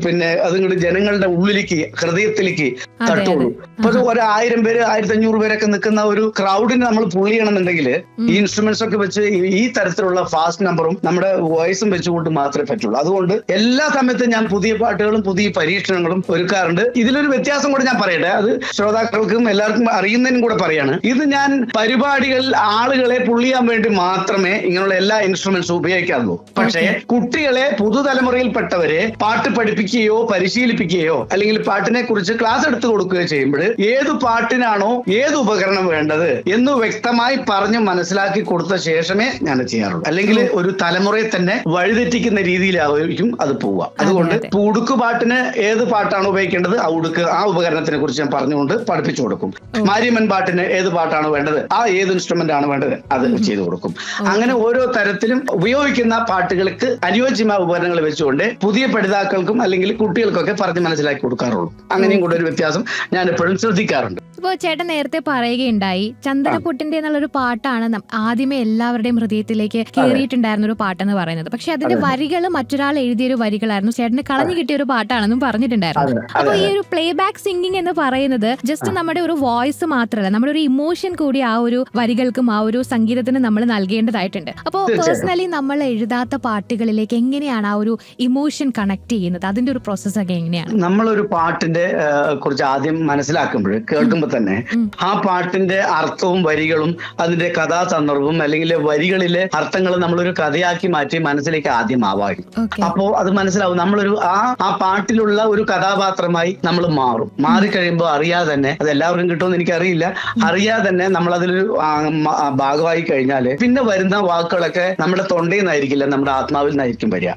പിന്നെ അതുകൊണ്ട് ജനങ്ങളുടെ ഉള്ളിലേക്ക്, ഹൃദയത്തിലേക്ക് തട്ടുള്ളൂ. ഇപ്പൊ 1000 പേര് 1500 പേരൊക്കെ നിൽക്കുന്ന ഒരു ക്രൗഡിനെ നമ്മൾ പുള്ളി ചെയ്യണമെന്നുണ്ടെങ്കിൽ ഈ ഇൻസ്ട്രുമെന്റ്സ് ഒക്കെ വെച്ച് ഈ തരത്തിലുള്ള ഫാസ്റ്റ് നമ്പറും നമ്മുടെ വോയിസും വെച്ചുകൊണ്ട് മാത്രമേ പറ്റുള്ളൂ. അതുകൊണ്ട് എല്ലാ സമയത്തും ഞാൻ പുതിയ പാട്ടുകളും പുതിയ പരീക്ഷണങ്ങളും ഒരുക്കാറുണ്ട്. ഇതിലൊരു വ്യത്യാസം കൂടെ ഞാൻ പറയട്ടെ, അത് ശ്രോതാക്കൾക്കും എല്ലാവർക്കും അറിയുന്നതിനും കൂടെ പറയാണ്. ഇത് ഞാൻ പരിപാടികളിൽ ആളുകളെ പുള്ളിയാൻ വേണ്ടി മാത്രമേ ഇങ്ങനെയുള്ള എല്ലാ ഇൻസ്ട്രുമെന്റ്സും ഉപയോഗിക്കാറുള്ളൂ. പക്ഷേ കുട്ടികളെ, പുതുതലമുറയിൽപ്പെട്ടവരെ പാട്ട് പഠിപ്പിക്കുകയോ പരിശീലിപ്പിക്കുകയോ അല്ലെങ്കിൽ പാട്ടിനെ കുറിച്ച് ക്ലാസ് എടുത്തു കൊടുക്കുകയോ ചെയ്യുമ്പോൾ ഏത് പാട്ടിനാണോ ഏത് ഉപകരണം വേണ്ടത് എന്ന് വ്യക്തമായി പറഞ്ഞ് മനസ്സിലാക്കി കൊടുത്ത ശേഷമേ ഞാൻ ചെയ്യാറുള്ളൂ. അല്ലെങ്കിൽ ഒരു തലമുറയെ തന്നെ വഴിതെറ്റിക്കുന്ന രീതിയിലായിരിക്കും അത് പോവുക. അതുകൊണ്ട് ഉടുക്ക് പാട്ടിന് ഏത് പാട്ടാണ് ഉപയോഗിക്കേണ്ടത് ആ ഉപകരണത്തിനെ കുറിച്ച് ഞാൻ പറഞ്ഞുകൊണ്ട് പഠിപ്പിച്ചു കൊടുക്കും. മാരിയമ്മൻ പാട്ടിന് ഏത് പാട്ടാണ് വേണ്ടത്, ഏത് ഇൻസ്ട്രുമെന്റ് ആണ് വേണ്ടത് അത് ചെയ്തു കൊടുക്കും. അങ്ങനെ ഓരോ തരത്തിലും ഉപയോഗിക്കുന്ന പാട്ടുകൾക്ക് അനുയോജ്യമായ ഉപകരണങ്ങൾ വെച്ചുകൊണ്ട് പുതിയ പഠിതാക്കൾക്കും അല്ലെങ്കിൽ കുട്ടികൾക്കൊക്കെ പറഞ്ഞ് മനസ്സിലാക്കി കൊടുക്കാറുള്ളൂ. അങ്ങനെയും കൂടെ ഒരു വ്യത്യാസം ഞാൻ എപ്പോഴും ശ്രദ്ധിക്കാറുണ്ട്. ഇപ്പൊ ചേട്ടൻ നേരത്തെ പറയുകയുണ്ടായി ചന്ദനപ്പൊട്ടിന്റെ എന്നുള്ളൊരു പാട്ടാണ് ആദ്യമേ എല്ലാവരുടെയും ഹൃദയത്തിലേക്ക് കയറിയിട്ടുണ്ടായിരുന്ന ഒരു പാട്ടെന്ന് പറയുന്നത്. പക്ഷെ അതിന്റെ വരികൾ മറ്റൊരാൾ എഴുതിയൊരു വരികളായിരുന്നു, ചേട്ടന് കളഞ്ഞു കിട്ടിയ ഒരു പാട്ടാണെന്നും പറഞ്ഞിട്ടുണ്ടായിരുന്നു. അപ്പൊ ഈ ഒരു പ്ലേ ബാക്ക് സിംഗിങ് എന്ന് പറയുന്നത് ജസ്റ്റ് നമ്മുടെ ഒരു വോയിസ് മാത്രമല്ല, നമ്മുടെ ഒരു ഇമോഷൻ കൂടി ആ ഒരു വരികൾക്കും ആ ഒരു സംഗീതത്തിന് നമ്മൾ നൽകേണ്ടതായിട്ടുണ്ട്. അപ്പോൾ പേഴ്സണലി നമ്മൾ എഴുതാത്ത പാട്ടുകളിലേക്ക് എങ്ങനെയാണ് ആ ഒരു ഇമോഷൻ കണക്ട് ചെയ്യുന്നത്? അതിന്റെ ഒരു പ്രോസസ് ഒക്കെ എങ്ങനെയാണ്? നമ്മളൊരു പാട്ടിന്റെ കുറിച്ച് ആദ്യം മനസ്സിലാക്കുമ്പോൾ, കേൾക്കുമ്പോൾ തന്നെ ആ പാട്ടിന്റെ അർത്ഥവും വരികളും അതിന്റെ കഥാസന്ദർഭവും അല്ലെങ്കിൽ വരികളിലെ അർത്ഥങ്ങൾ നമ്മളൊരു കഥയാക്കി മാറ്റി മനസ്സിലേക്ക് ആദ്യം ആവാഹിക്കും. അപ്പോ അത് മനസ്സിലാവും നമ്മളൊരു ആ പാട്ടിലുള്ള ഒരു കഥാപാത്രമായി നമ്മൾ മാറും. മാറിക്കഴിയുമ്പോൾ അറിയാതെ തന്നെ, അത് എല്ലാവർക്കും കിട്ടുമെന്ന് എനിക്കറിയില്ല, അറിയാതെ തന്നെ നമ്മൾ അതിലൊരു ഭാഗമായി കഴിഞ്ഞാല് പിന്നെ വരുന്ന വാക്കുകളൊക്കെ നമ്മുടെ തൊണ്ടയിൽ നിന്നായിരിക്കില്ല, നമ്മുടെ ആത്മാവിൽ നിന്നായിരിക്കും വരിക.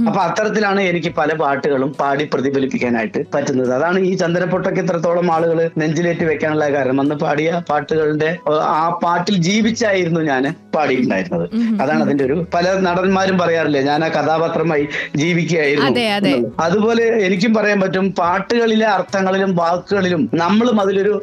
അപ്പൊ അത്തരത്തിലാണ് എനിക്ക് പല പാട്ടുകളും പാടി പ്രതിഫലിപ്പിക്കാനായിട്ട് പറ്റുന്നത്. അതാണ് ഈ ചന്ദനപ്പൊട്ടൊക്കെ ഇത്രത്തോളം ആളുകൾ നെഞ്ചിലേറ്റി വെക്കാനുള്ള കാരണം. അന്ന് പാടിയ പാട്ടുകളുടെ ആ പാട്ടിൽ ജീവിച്ചായിരുന്നു ഞാൻ പാടിയിട്ടുണ്ടായിരുന്നത്. അതാണ് അതിന്റെ ഒരു, പല നടന്മാരും പറയാറില്ലേ ഞാൻ ആ കഥാപാത്രമായി ജീവിക്കുകയായിരുന്നു. അതുപോലെ എനിക്കും പറയാൻ പറ്റും, പാട്ടുകളിലെ അർത്ഥങ്ങളിലും വാക്കുകളിലും നമ്മളും അതിലൊരു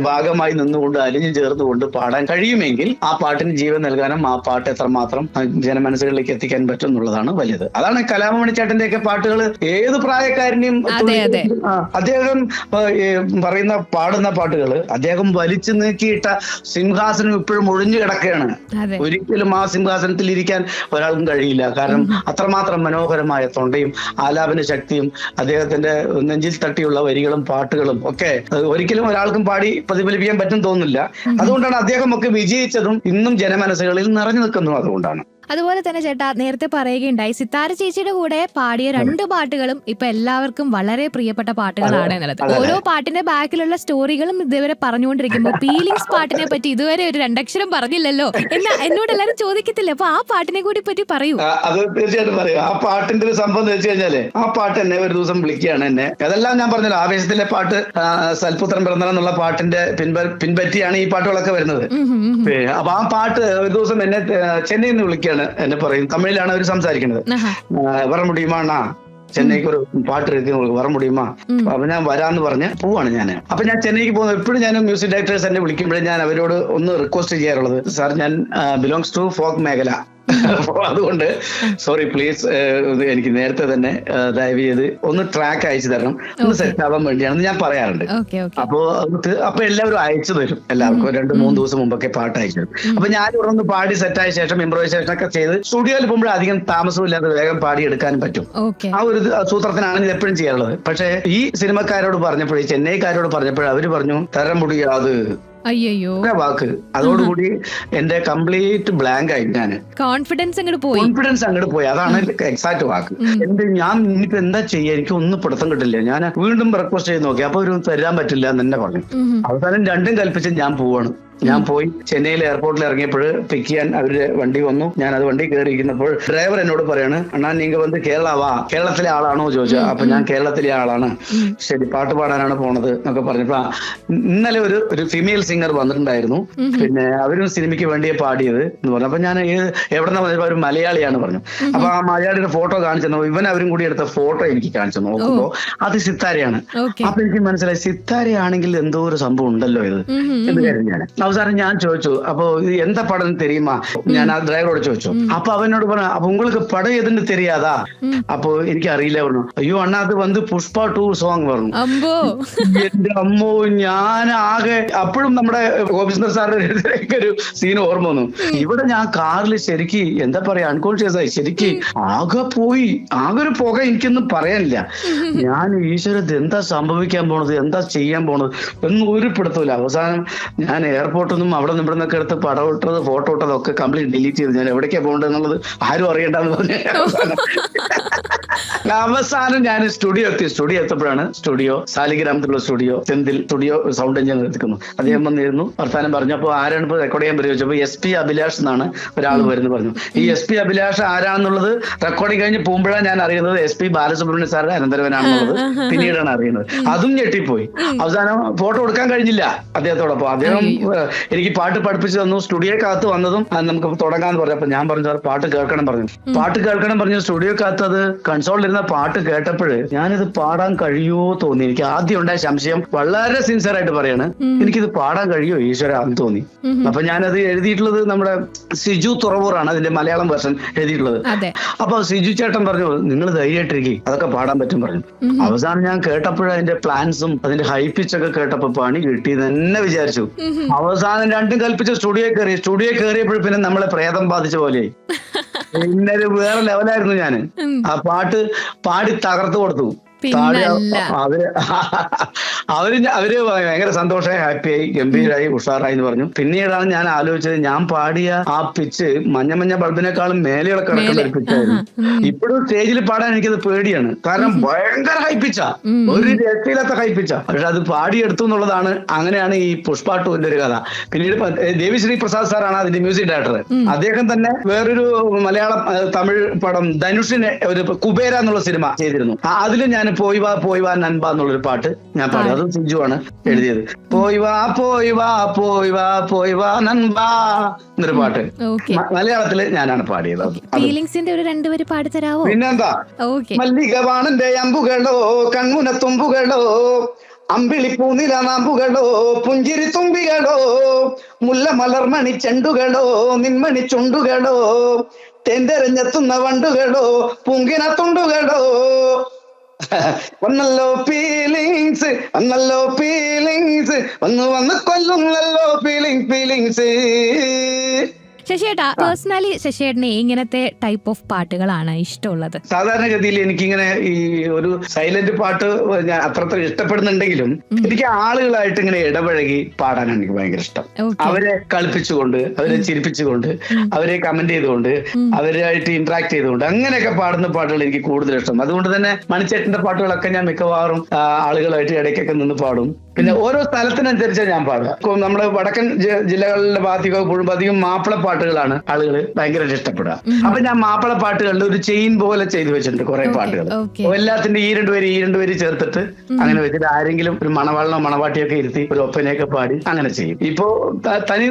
ഭാഗമായി നിന്നുകൊണ്ട് അലിഞ്ഞു ചേർന്നുകൊണ്ട് പാടാൻ കഴിയുമെങ്കിൽ ആ പാട്ടിന് ജീവൻ നൽകാനും ആ പാട്ട് എത്രമാത്രം ജനമനസ്സുകളിലേക്ക് എത്തിക്കാൻ പറ്റും എന്നുള്ളതാണ് വലുത്. അതാണ് കലാഭവൻ ചേട്ടന്റെ ഒക്കെ പാട്ടുകൾ ഏത് പ്രായക്കാരനെയും, അദ്ദേഹം പറയുന്ന പാടുന്ന പാട്ടുകൾ അദ്ദേഹം വലിച്ചു നീക്കിയിട്ട സിംഹാസനം ഇപ്പോഴും ഒഴിഞ്ഞു കിടക്കുകയാണ്. ഒരിക്കലും ആ സിംഹാസനത്തിൽ ഇരിക്കാൻ ഒരാൾക്കും കഴിയില്ല. കാരണം അത്രമാത്രം മനോഹരമായ തൊണ്ടയും ആലാപന ശക്തിയും അദ്ദേഹത്തിന്റെ നെഞ്ചിൽ തട്ടിയുള്ള വരികളും പാട്ടുകളും ഒക്കെ ഒരിക്കലും ഒരാൾക്കും പാടി പ്രതിഫലിപ്പിക്കാൻ പറ്റും തോന്നുന്നില്ല. അതുകൊണ്ടാണ് അദ്ദേഹം ഒക്കെ വിജയിച്ചതും ഇന്നും ജനമനസ്സുകളിൽ നിറഞ്ഞു നിൽക്കുന്നതും അതുകൊണ്ടാണ്. അതുപോലെ തന്നെ ചേട്ടാ നേരത്തെ പറയുകയുണ്ടായി സിത്താര ചേച്ചിയുടെ കൂടെ പാടിയ 2 പാട്ടുകളും ഇപ്പൊ എല്ലാവർക്കും വളരെ പ്രിയപ്പെട്ട പാട്ടുകളാണ് എന്നുള്ളത്. ഓരോ പാട്ടിന്റെ ബാക്കിലുള്ള സ്റ്റോറികളും ഇതുവരെ പറഞ്ഞുകൊണ്ടിരിക്കുമ്പോൾ ഫീലിങ്സ് പാട്ടിനെ പറ്റി ഇതുവരെ ഒരു 2 അക്ഷരം പറഞ്ഞില്ലല്ലോ എന്നോട് എല്ലാരും ചോദിക്കത്തില്ല. അപ്പൊ ആ പാട്ടിനെ കൂടി പറ്റി പറയൂ. അത് തീർച്ചയായിട്ടും പറയൂ. ആ പാട്ടിന്റെ ഒരു സംഭവം എന്ന് വെച്ച് കഴിഞ്ഞാല്, ആ പാട്ട് എന്നെ ഒരു ദിവസം വിളിക്കുകയാണ്. എന്നെ അതെല്ലാം ഞാൻ പറഞ്ഞല്ലോ, ആവേശത്തിലെ പാട്ട് സൽപുത്രൻ പിറന്നാളെന്നുള്ള പാട്ടിന്റെ പിൻപറ്റിയാണ് ഈ പാട്ടുകളൊക്കെ വരുന്നത്. അപ്പൊ ആ പാട്ട് ഒരു ദിവസം എന്നെ ചെന്നൈയിൽ നിന്ന് വിളിക്കുകയാണ്. എന്നെ പറയും, തമിഴിലാണ് അവർ സംസാരിക്കുന്നത്. വര മുടിയുമാണ ചെന്നൈക്ക് ഒരു പാട്ട് വര മുടിയുമാ. അപ്പൊ ഞാൻ വരാന്ന് പറഞ്ഞ് പോവാണ് ഞാൻ. അപ്പൊ ഞാൻ ചെന്നൈക്ക് പോകുന്നത് എപ്പോഴും ഞാൻ മ്യൂസിക് ഡയറക്ടേഴ്സ് എന്നെ വിളിക്കുമ്പോഴേ ഞാൻ അവരോട് ഒന്ന് റിക്വസ്റ്റ് ചെയ്യാറുള്ളത്, സാർ ഞാൻ ബിലോങ്സ് ടു ഫോക്ക് മേഖല, അതുകൊണ്ട് സോറി പ്ലീസ് എനിക്ക് നേരത്തെ തന്നെ ദയവ് ചെയ്ത് ഒന്ന് ട്രാക്ക് അയച്ചു തരണം, ഒന്ന് സെറ്റ് ആവാൻ വേണ്ടിയാണെന്ന് ഞാൻ പറയാറുണ്ട്. അപ്പൊ എല്ലാവരും അയച്ചു തരും, എല്ലാവർക്കും 2-3 ദിവസം മുമ്പൊക്കെ പാട്ട് അയച്ചു തരും. അപ്പൊ ഞാൻ ഇവിടെ ഒന്ന് പാടി സെറ്റായ ശേഷം ഇംപ്രവൈസേഷൻ ഒക്കെ ചെയ്ത് സ്റ്റുഡിയോയിൽ പോകുമ്പോൾ അധികം താമസമില്ലാതെ വേഗം പാടി എടുക്കാനും പറ്റും. ആ ഒരു സൂത്രത്തിനാണ് ഇത് എപ്പോഴും ചെയ്യാറുള്ളത്. പക്ഷെ ഈ സിനിമക്കാരോട് പറഞ്ഞപ്പോഴേ, ചെന്നൈക്കാരോട് പറഞ്ഞപ്പോഴേ അവര് പറഞ്ഞു തരം മുടിയാത് അയ്യോ വാക്ക്. അതോടുകൂടി എന്റെ കംപ്ലീറ്റ് ബ്ലാങ്ക് ആയി. ഞാൻ കോൺഫിഡൻസ് അങ്ങോട്ട് പോയി. അതാണ് എക്സാക്ട് വാക്ക്. ഞാൻ ഇനിയിപ്പോ എന്താ ചെയ്യാ, എനിക്ക് ഒന്നും പിടുത്തം കിട്ടില്ല. ഞാൻ വീണ്ടും റിക്വസ്റ്റ് ചെയ്ത് നോക്കി. അപ്പൊ ഒരു തരാൻ പറ്റില്ല എന്ന് തന്നെ പറഞ്ഞു. അവസാനം രണ്ടും കൽപ്പിച്ച് ഞാൻ പോവാണ്. ഞാൻ പോയി ചെന്നൈയിൽ എയർപോർട്ടിൽ ഇറങ്ങിയപ്പോൾ പിക്ക് ചെയ്യാൻ അവരുടെ വണ്ടി വന്നു. ഞാൻ അത് വണ്ടി കയറിയിരിക്കുന്നപ്പോൾ ഡ്രൈവർ എന്നോട് പറയാണ്, അണ്ണാ നീങ്ക വന്ന് കേരളാവാ, കേരളത്തിലെ ആളാണോ ചോദിച്ചു. അപ്പൊ ഞാൻ കേരളത്തിലെ ആളാണ്, ശരി പാട്ട് പാടാനാണ് പോണത് എന്നൊക്കെ പറഞ്ഞപ്പോ ഇന്നലെ ഒരു ഫീമെയിൽ സിംഗർ വന്നിട്ടുണ്ടായിരുന്നു, പിന്നെ അവരും സിനിമയ്ക്ക് വേണ്ടിയേ പാടിയത് എന്ന് പറഞ്ഞു. അപ്പൊ ഞാൻ എവിടെ നിന്ന് ഒരു മലയാളിയാണ് പറഞ്ഞു. അപ്പൊ ആ മലയാളിയുടെ ഫോട്ടോ കാണിച്ചു തന്നു. ഇവൻ അവരും കൂടി എടുത്ത ഫോട്ടോ എനിക്ക് കാണിച്ചു നോക്കുമ്പോ അത് സിത്താരയാണ്. അപ്പൊ എനിക്ക് മനസ്സിലായി സിത്താരയാണെങ്കിൽ എന്തോ ഒരു സംഭവം ഉണ്ടല്ലോ ഇത് എന്ന് കരുതി ഞാൻ. അവസാനം ഞാൻ ചോദിച്ചു, അപ്പൊ എന്താ പടം തെരയുമാ, ഞാൻ ആ ഡ്രൈവറോട് ചോദിച്ചു. അപ്പൊ അവനോട് പറഞ്ഞു, അപ്പൊ உங்களுக்கு പടം ഏതിന് தெரியாதா? അപ്പൊ എനിക്ക് അറിയില്ല പറഞ്ഞു. അയ്യോ അണ്ണാ അത് വന്ന് പുഷ്പ 2 സോങ് പറഞ്ഞു. എന്റെ അമ്മോ, ഞാൻ ആകെ അപ്പോഴും നമ്മുടെ ഗോപിസുന്ദർ സാറിന്റെ ഒരു സീൻ ഓർമ്മ വന്നു. ഇവിടെ ഞാൻ കാറിൽ ശരിക്ക് എന്താ പറയാ അൺകോൺഷ്യസ് ആയി ശരിക്ക് ആകെ പോയി. ആകെ ഒരു പുക, എനിക്കൊന്നും പറയാനില്ല. ഞാൻ ഈശ്വരത് എന്താ സംഭവിക്കാൻ പോണത്, എന്താ ചെയ്യാൻ പോണത് ഒന്നും ഒരു പിടുത്തമില്ല. അവസാനം ഞാൻ എയർപോർട്ടിൽ നിന്നും അവിടെ നിന്ന് ഇവിടെ നിന്നൊക്കെ എടുത്ത് പടം ഇട്ടത് ഫോട്ടോ ഇട്ടത് ഒക്കെ കംപ്ലീറ്റ് ഡിലീറ്റ് ചെയ്തു. ഞാൻ എവിടേക്കാ പോകേണ്ടത് എന്നുള്ളത് ആരും അറിയണ്ടെന്ന് പറഞ്ഞു. അവസാനം ഞാൻ സ്റ്റുഡിയോ എത്തിയപ്പോഴാണ് സ്റ്റുഡിയോ സാലിഗ്രാമത്തിലുള്ള സ്റ്റുഡിയോ സൗണ്ട് എഞ്ചിനീയർ എത്തിക്കുന്നു. അദ്ദേഹം വന്നിരുന്നു, വർത്താനം പറഞ്ഞു. അപ്പോൾ ആരാണ് ഇപ്പൊ റെക്കോർഡ് ചെയ്യാൻ പരിചയിച്ചപ്പോൾ SP അഭിലാഷ് എന്നാണ് ഒരാൾ വരുന്നു പറഞ്ഞു. ഈ SP അഭിലാഷ് ആരാണെന്നുള്ളത് റെക്കോർഡിങ് കഴിഞ്ഞ് പോകുമ്പോഴാണ് ഞാൻ അറിയുന്നത് SP ബാലസുബ്രഹ്മണ്യം സാറിന്റെ അനന്തരവനാണെന്നുള്ളത് പിന്നീടാണ് അറിയുന്നത്. അതും ഞെട്ടിപ്പോയി. അവസാനം ഫോട്ടോ എടുക്കാൻ കഴിഞ്ഞില്ല അദ്ദേഹത്തോടൊപ്പം. അദ്ദേഹം എനിക്ക് പാട്ട് പഠിപ്പിച്ചു തന്നു. സ്റ്റുഡിയോക്കകത്ത് വന്നതും നമുക്ക് തുടങ്ങാന്ന് പറഞ്ഞപ്പോ ഞാൻ പറഞ്ഞു സാർ പാട്ട് കേൾക്കണം പറഞ്ഞു. സ്റ്റുഡിയോക്കകത്ത് അത് കൺസോളിലിരുന്ന പാട്ട് കേട്ടപ്പോഴ് ഞാനിത് പാടാൻ കഴിയുമോ തോന്നി. എനിക്ക് ആദ്യം ഉണ്ടായ സംശയം, വളരെ സിൻസിയർ ആയിട്ട് പറയാണ്, എനിക്കിത് പാടാൻ കഴിയുമോ ഈശ്വര എന്ന് തോന്നി. അപ്പൊ ഞാനത് എഴുതിയിട്ടുള്ളത് നമ്മുടെ സിജു തുറവൂറാണ് അതിന്റെ മലയാളം വേർഷൻ എഴുതിയിട്ടുള്ളത്. അപ്പൊ സിജു ചേട്ടൻ പറഞ്ഞു, നിങ്ങൾ ധൈര്യമായിട്ടിരിക്കും, അതൊക്കെ പാടാൻ പറ്റും പറഞ്ഞു. അവസാനം ഞാൻ കേട്ടപ്പോഴും അതിന്റെ പ്ലാൻസും അതിന്റെ ഹൈ പിച്ചൊക്കെ കേട്ടപ്പോ പണി കിട്ടി തന്നെ വിചാരിച്ചു. അവസാനം രണ്ടും കൽപ്പിച്ച് സ്റ്റുഡിയോ കയറിയപ്പോൾ പിന്നെ നമ്മളെ പ്രേതം ബാധിച്ച പോലെ പിന്നെ വേറെ ലെവലായിരുന്നു. ഞാൻ ആ പാട്ട് പാടി തകർത്തു കൊടുത്തു. പിന്നല്ല. അവര് ഭയങ്കര സന്തോഷമായി, ഹാപ്പിയായി, ഗംഭീരായി, ഉഷാറായി എന്ന് പറഞ്ഞു. പിന്നീടാണ് ഞാൻ ആലോചിച്ചത്, ഞാൻ പാടിയ ആ പിച്ച് മഞ്ഞ ബൾബിനേക്കാളും മേലെയുള്ള കിടക്കുന്ന ഒരു പിച്ചായിരുന്നു. ഇപ്പോഴും സ്റ്റേജിൽ പാടാൻ എനിക്കത് പേടിയാണ്, കാരണം ഭയങ്കര ഹൈപ്പിച്ചാ, ഒരു രക്ഷയില്ലാത്ത ഹൈപ്പിച്ചാ. പക്ഷെ അത് പാടിയെടുത്തു എന്നുള്ളതാണ്. അങ്ങനെയാണ് ഈ പുഷ്പ 2 ഒരു കഥ. പിന്നീട് ദേവിശ്രീ പ്രസാദ് സാറാണ് അതിന്റെ മ്യൂസിക് ഡയറക്ടർ. അദ്ദേഹം തന്നെ വേറൊരു മലയാളം തമിഴ് പടം ധനുഷിന് ഒരു കുബേര എന്നുള്ള സിനിമ ചെയ്തിരുന്നു. അതിൽ ഞാൻ പോയി വാ നൻപ എന്നുള്ളൊരു പാട്ട് ഞാൻ പാടി. അതും സിജു ആണ് എഴുതിയത്. പോയി വാ നൻപ എന്നൊരു പാട്ട് മലയാളത്തില് ഞാനാണ് പാടിയത്. പിന്നെന്താ, മല്ലികവാണന്റെ അമ്പുകളോ കൺമുനത്തുമ്പുകളോ അമ്പിളിപ്പൂനില നാമ്പുകളോ പുഞ്ചിരി തുമ്പികളോ മുല്ല മലർമണി ചെണ്ടുകളോ നിന്മണി ചുണ്ടുകളോ തെന്തെരഞ്ഞെത്തുന്ന വണ്ടുകളോ പൂങ്കിന തുണ്ടുകളോ വന്നല്ലോ ഫീലിങ്സ് വന്ന് കൊല്ലുന്നല്ലോ ഫീലിങ്സ്. ശശിയേട്ടാ, പേഴ്സണലി ശശിയേട്ടന് എങ്ങനത്തെ ടൈപ്പ് ഓഫ് പാട്ടുകളാണ് ഇഷ്ടമുള്ളത്? സാധാരണഗതിയിൽ എനിക്കിങ്ങനെ ഈ ഒരു സൈലന്റ് പാട്ട് ഞാൻ അത്ര ഇഷ്ടപ്പെടുന്നുണ്ടെങ്കിലും എനിക്ക് ആളുകളായിട്ട് ഇങ്ങനെ ഇടപഴകി പാടാനാണ് എനിക്ക് ഭയങ്കര ഇഷ്ടം. അവരെ കളിപ്പിച്ചുകൊണ്ട്, അവരെ ചിരിപ്പിച്ചുകൊണ്ട്, അവരെ കമന്റ് ചെയ്തുകൊണ്ട്, അവരായിട്ട് ഇന്ററാക്ട് ചെയ്തുകൊണ്ട് അങ്ങനെയൊക്കെ പാടുന്ന പാട്ടുകൾ എനിക്ക് കൂടുതൽ ഇഷ്ടം. അതുകൊണ്ട് തന്നെ മണിച്ചേട്ടന്റെ പാട്ടുകളൊക്കെ ഞാൻ മിക്കവാറും ആളുകളായിട്ട് ഇടയ്ക്കൊക്കെ നിന്ന് പാടും. പിന്നെ ഓരോ സ്ഥലത്തിനനുസരിച്ചാണ് ഞാൻ പാടുക. നമ്മുടെ വടക്കൻ ജില്ലകളിലെ അധികം മാപ്പിള പാട്ടുകളാണ് ആളുകൾ ഭയങ്കര ഇഷ്ടപ്പെടുക. അപ്പൊ ഞാൻ മാപ്പിള പാട്ടുകളിൽ ഒരു ചെയിൻ പോലെ ചെയ്തു വെച്ചിട്ടുണ്ട് കുറെ പാട്ടുകൾ. എല്ലാത്തിന്റെ ഈ രണ്ട് പേര് ചേർത്തിട്ട് അങ്ങനെ വെച്ചിട്ട് ആരെങ്കിലും ഒരു മണവാളനോ മണവാട്ടിയൊക്കെ ഇരുത്തി ഒരു ഒപ്പനയൊക്കെ പാടി അങ്ങനെ ചെയ്യും. ഇപ്പോ തനി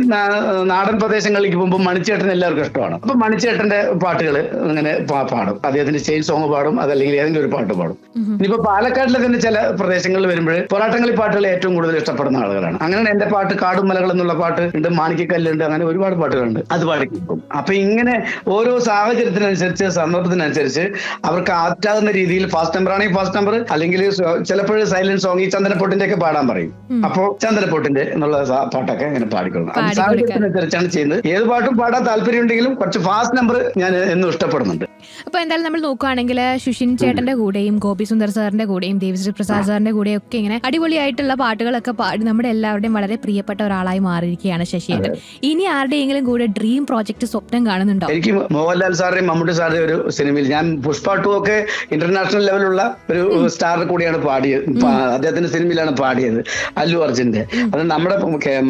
നാടൻ പ്രദേശങ്ങളിലേക്ക് പോകുമ്പോൾ മണിച്ചേട്ടൻ എല്ലാവർക്കും ഇഷ്ടമാണ്. അപ്പൊ മണിച്ചേട്ടന്റെ പാട്ടുകൾ അങ്ങനെ പാടും. അദ്ദേഹത്തിന്റെ ചെയിൻ സോങ് പാടും, അതല്ലെങ്കിൽ ഏതെങ്കിലും ഒരു പാട്ട് പാടും. ഇനിയിപ്പോ പാലക്കാട്ടിലെ തന്നെ ചില പ്രദേശങ്ങളിൽ വരുമ്പോൾ പൊറാട്ടങ്ങളി പാട്ടുകൾ ഏറ്റവും കൂടുതൽ ഇഷ്ടപ്പെടുന്ന ആളുകളാണ്. അങ്ങനെയാണ് എന്റെ പാട്ട് കാടും മലകൾ എന്നുള്ള പാട്ട് ഉണ്ട്, മാണിക്കക്കല്ലുണ്ട്, അങ്ങനെ ഒരുപാട് പാട്ടുകളുണ്ട്. അത് പാടി കേൾക്കും. അപ്പൊ ഇങ്ങനെ ഓരോ സാഹചര്യത്തിനനുസരിച്ച്, സന്ദർഭത്തിനനുസരിച്ച് അവർക്ക് ആറ്റാകുന്ന രീതിയിൽ ഫാസ്റ്റ് നമ്പർ ആണെങ്കിൽ ഫാസ്റ്റ് നമ്പർ, അല്ലെങ്കിൽ ചിലപ്പോഴും സൈലന്റ് സോങ് ഈ ചന്ദനപ്പൊട്ടിന്റെ ഒക്കെ പാടാൻ പറയും. അപ്പോ ചന്ദനപ്പൊട്ടിന്റെ എന്നുള്ള പാട്ടൊക്കെ ഇങ്ങനെ പാടിക്കൊള്ളണം. അത് സാഹചര്യത്തിനനുസരിച്ചാണ് ചെയ്യുന്നത്. ഏത് പാട്ടും പാടാൻ താല്പര്യം ഉണ്ടെങ്കിലും കുറച്ച് ഫാസ്റ്റ് നമ്പർ ഞാൻ എന്നും ഇഷ്ടപ്പെടുന്നുണ്ട്. അപ്പൊ എന്തായാലും നമ്മൾ നോക്കുകയാണെങ്കിൽ സുഷിൻ ചേട്ടന്റെ കൂടെയും ഗോപി സുന്ദർ സാറിന്റെ കൂടെയും ദേവിശ്രീ പ്രസാദ് സാറിന്റെ കൂടെയും ഒക്കെ ഇങ്ങനെ അടിപൊളിയായിട്ടുള്ള പാട്ടുകളൊക്കെ പാടി നമ്മുടെ എല്ലാവരുടെയും വളരെ പ്രിയപ്പെട്ട ഒരാളായി മാറിയിരിക്കുകയാണ് ശശിയേട്ടൻ. ഇനി ആരുടെയെങ്കിലും കൂടെ ഡ്രീം പ്രോജക്ട് സ്വപ്നം കാണുന്നുണ്ടോ? എനിക്ക് മോഹൻലാൽ സാറിന്റെയും മമ്മൂട്ടി സാറിന്റെയും ഒരു സിനിമയിൽ ഞാൻ പുഷ്പ 2 ഒക്കെ ഇന്റർനാഷണൽ ലെവലുള്ള ഒരു സ്റ്റാർ കൂടിയാണ് പാടിയത്. അദ്ദേഹത്തിന്റെ സിനിമയിലാണ് പാടിയത്, അല്ലു അർജുന്റെ. അത് നമ്മുടെ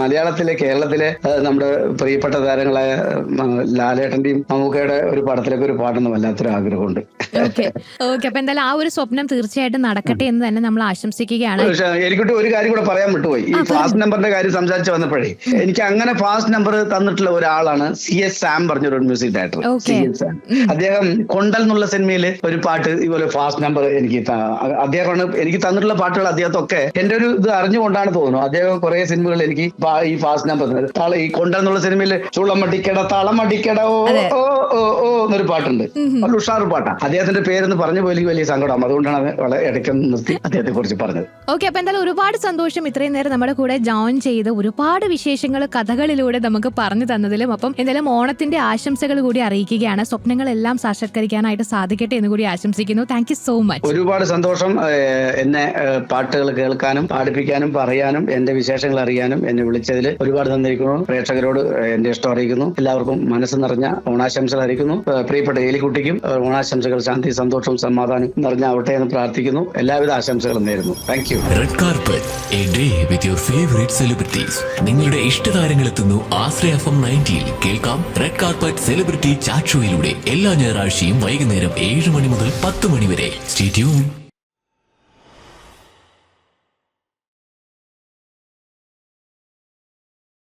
മലയാളത്തിലെ കേരളത്തിലെ നമ്മുടെ പ്രിയപ്പെട്ട താരങ്ങളായ ലാലേട്ടന്റെയും മമ്മൂക്കയുടെ ഒരു പടത്തിലൊക്കെ ഒരു പാടുന്ന വല്ലാത്തൊരു ആഗ്രഹമുണ്ട്. അപ്പൊ എന്തായാലും ആ ഒരു സ്വപ്നം തീർച്ചയായിട്ടും നടക്കട്ടെ എന്ന് തന്നെ നമ്മൾ ആശംസിക്കുകയാണ്. എനിക്കിട്ട് ഒരു കാര്യം കൂടെ പറയാൻ വിട്ടുപോയി. ഈ ഫാസ്റ്റ് നമ്പറിന്റെ കാര്യം സംസാരിച്ച് വന്നപ്പോഴേ എനിക്ക് അങ്ങനെ ഫാസ്റ്റ് നമ്പർ തന്നിട്ടുള്ള ഒരാളാണ് CS സാം പറഞ്ഞൊരു മ്യൂസിക് ഡയറക്ടർ. CS സാം അദ്ദേഹം കൊണ്ടൽ എന്നുള്ള സിനിമയിൽ ഒരു പാട്ട് ഇതുപോലെ ഫാസ്റ്റ് നമ്പർ അദ്ദേഹമാണ് എനിക്ക് തന്നിട്ടുള്ള പാട്ടുകൾ. അദ്ദേഹത്തൊക്കെ എന്റെ ഒരു ഇത് അറിഞ്ഞുകൊണ്ടാണ് തോന്നുന്നു. അദ്ദേഹം കുറെ സിനിമകൾ എനിക്ക് ഈ ഫാസ്റ്റ് നമ്പർ ഈ കൊണ്ടൽ എന്നുള്ള സിനിമയിൽ ചുളമടിക്കട തളമടിക്കട ഓ എന്നൊരു പാട്ടുണ്ട്, ഒരു ഉഷാറ് പാട്ടാണ്. അദ്ദേഹത്തിന്റെ പേരെന്ന് പറഞ്ഞു പോയി എനിക്ക് വലിയ സങ്കടം. അതുകൊണ്ടാണ് വളരെ ഇടയ്ക്ക് നിർത്തി അദ്ദേഹത്തെ കുറിച്ച് പറഞ്ഞത്. ഓക്കെ, അപ്പൊ എന്തായാലും ഒരുപാട് സന്തോഷം ഇത്രയും നേരം നമ്മുടെ കൂടെ ജോയിൻ ചെയ്ത് ഒരുപാട് വിശേഷങ്ങൾ കഥകളിലൂടെ നമുക്ക് പറഞ്ഞു തന്നതിലും. അപ്പം എന്തായാലും ഓണത്തിന്റെ ആശംസകൾ കൂടി അറിയിക്കുകയാണ്. സ്വപ്നങ്ങളെല്ലാം സാക്ഷാത്കരിക്കാനായിട്ട് സാധിക്കട്ടെ എന്ന് കൂടി ആശംസിക്കുന്നു. Thank you so much. ഒരുപാട് സന്തോഷം എന്നെ പാട്ടുകൾ കേൾക്കാനും പാടിപ്പിക്കാനും പറയാനും എന്റെ വിശേഷങ്ങൾ അറിയാനും എന്നെ വിളിച്ചതിൽ ഒരുപാട് നന്ദിയിരിക്കുന്നു. പ്രേക്ഷകരോട് എന്റെ ഇഷ്ടം അറിയിക്കുന്നു. എല്ലാവർക്കും മനസ്സ് നിറഞ്ഞ ഓണാശംസകൾ അറിയിക്കുന്നു. പ്രിയപ്പെട്ട ഏലിക്കുട്ടിക്കും ഓണാശംസകൾ ശാന്തി സന്തോഷവും സമാധാനം നിറഞ്ഞാവട്ടെ എന്ന് പ്രാർത്ഥിക്കുന്നു. എല്ലാവിധ ആശംസകളും നേരുന്നു. Thank you. Red carpet, A day with your favourite celebrities. നിങ്ങളുടെ ഇഷ്ടതാരങ്ങൾ എത്തുന്നു ആശ്രയ FM 90. കേൾക്കാം റെഡ് കാർപ്പറ്റ് സെലിബ്രിറ്റി ചാറ്റ് ഷോയിലൂടെ എല്ലാ ഞായറാഴ്ചയും വൈകുന്നേരം 7 മണി മുതൽ 10 മണി വരെ. Stay tuned.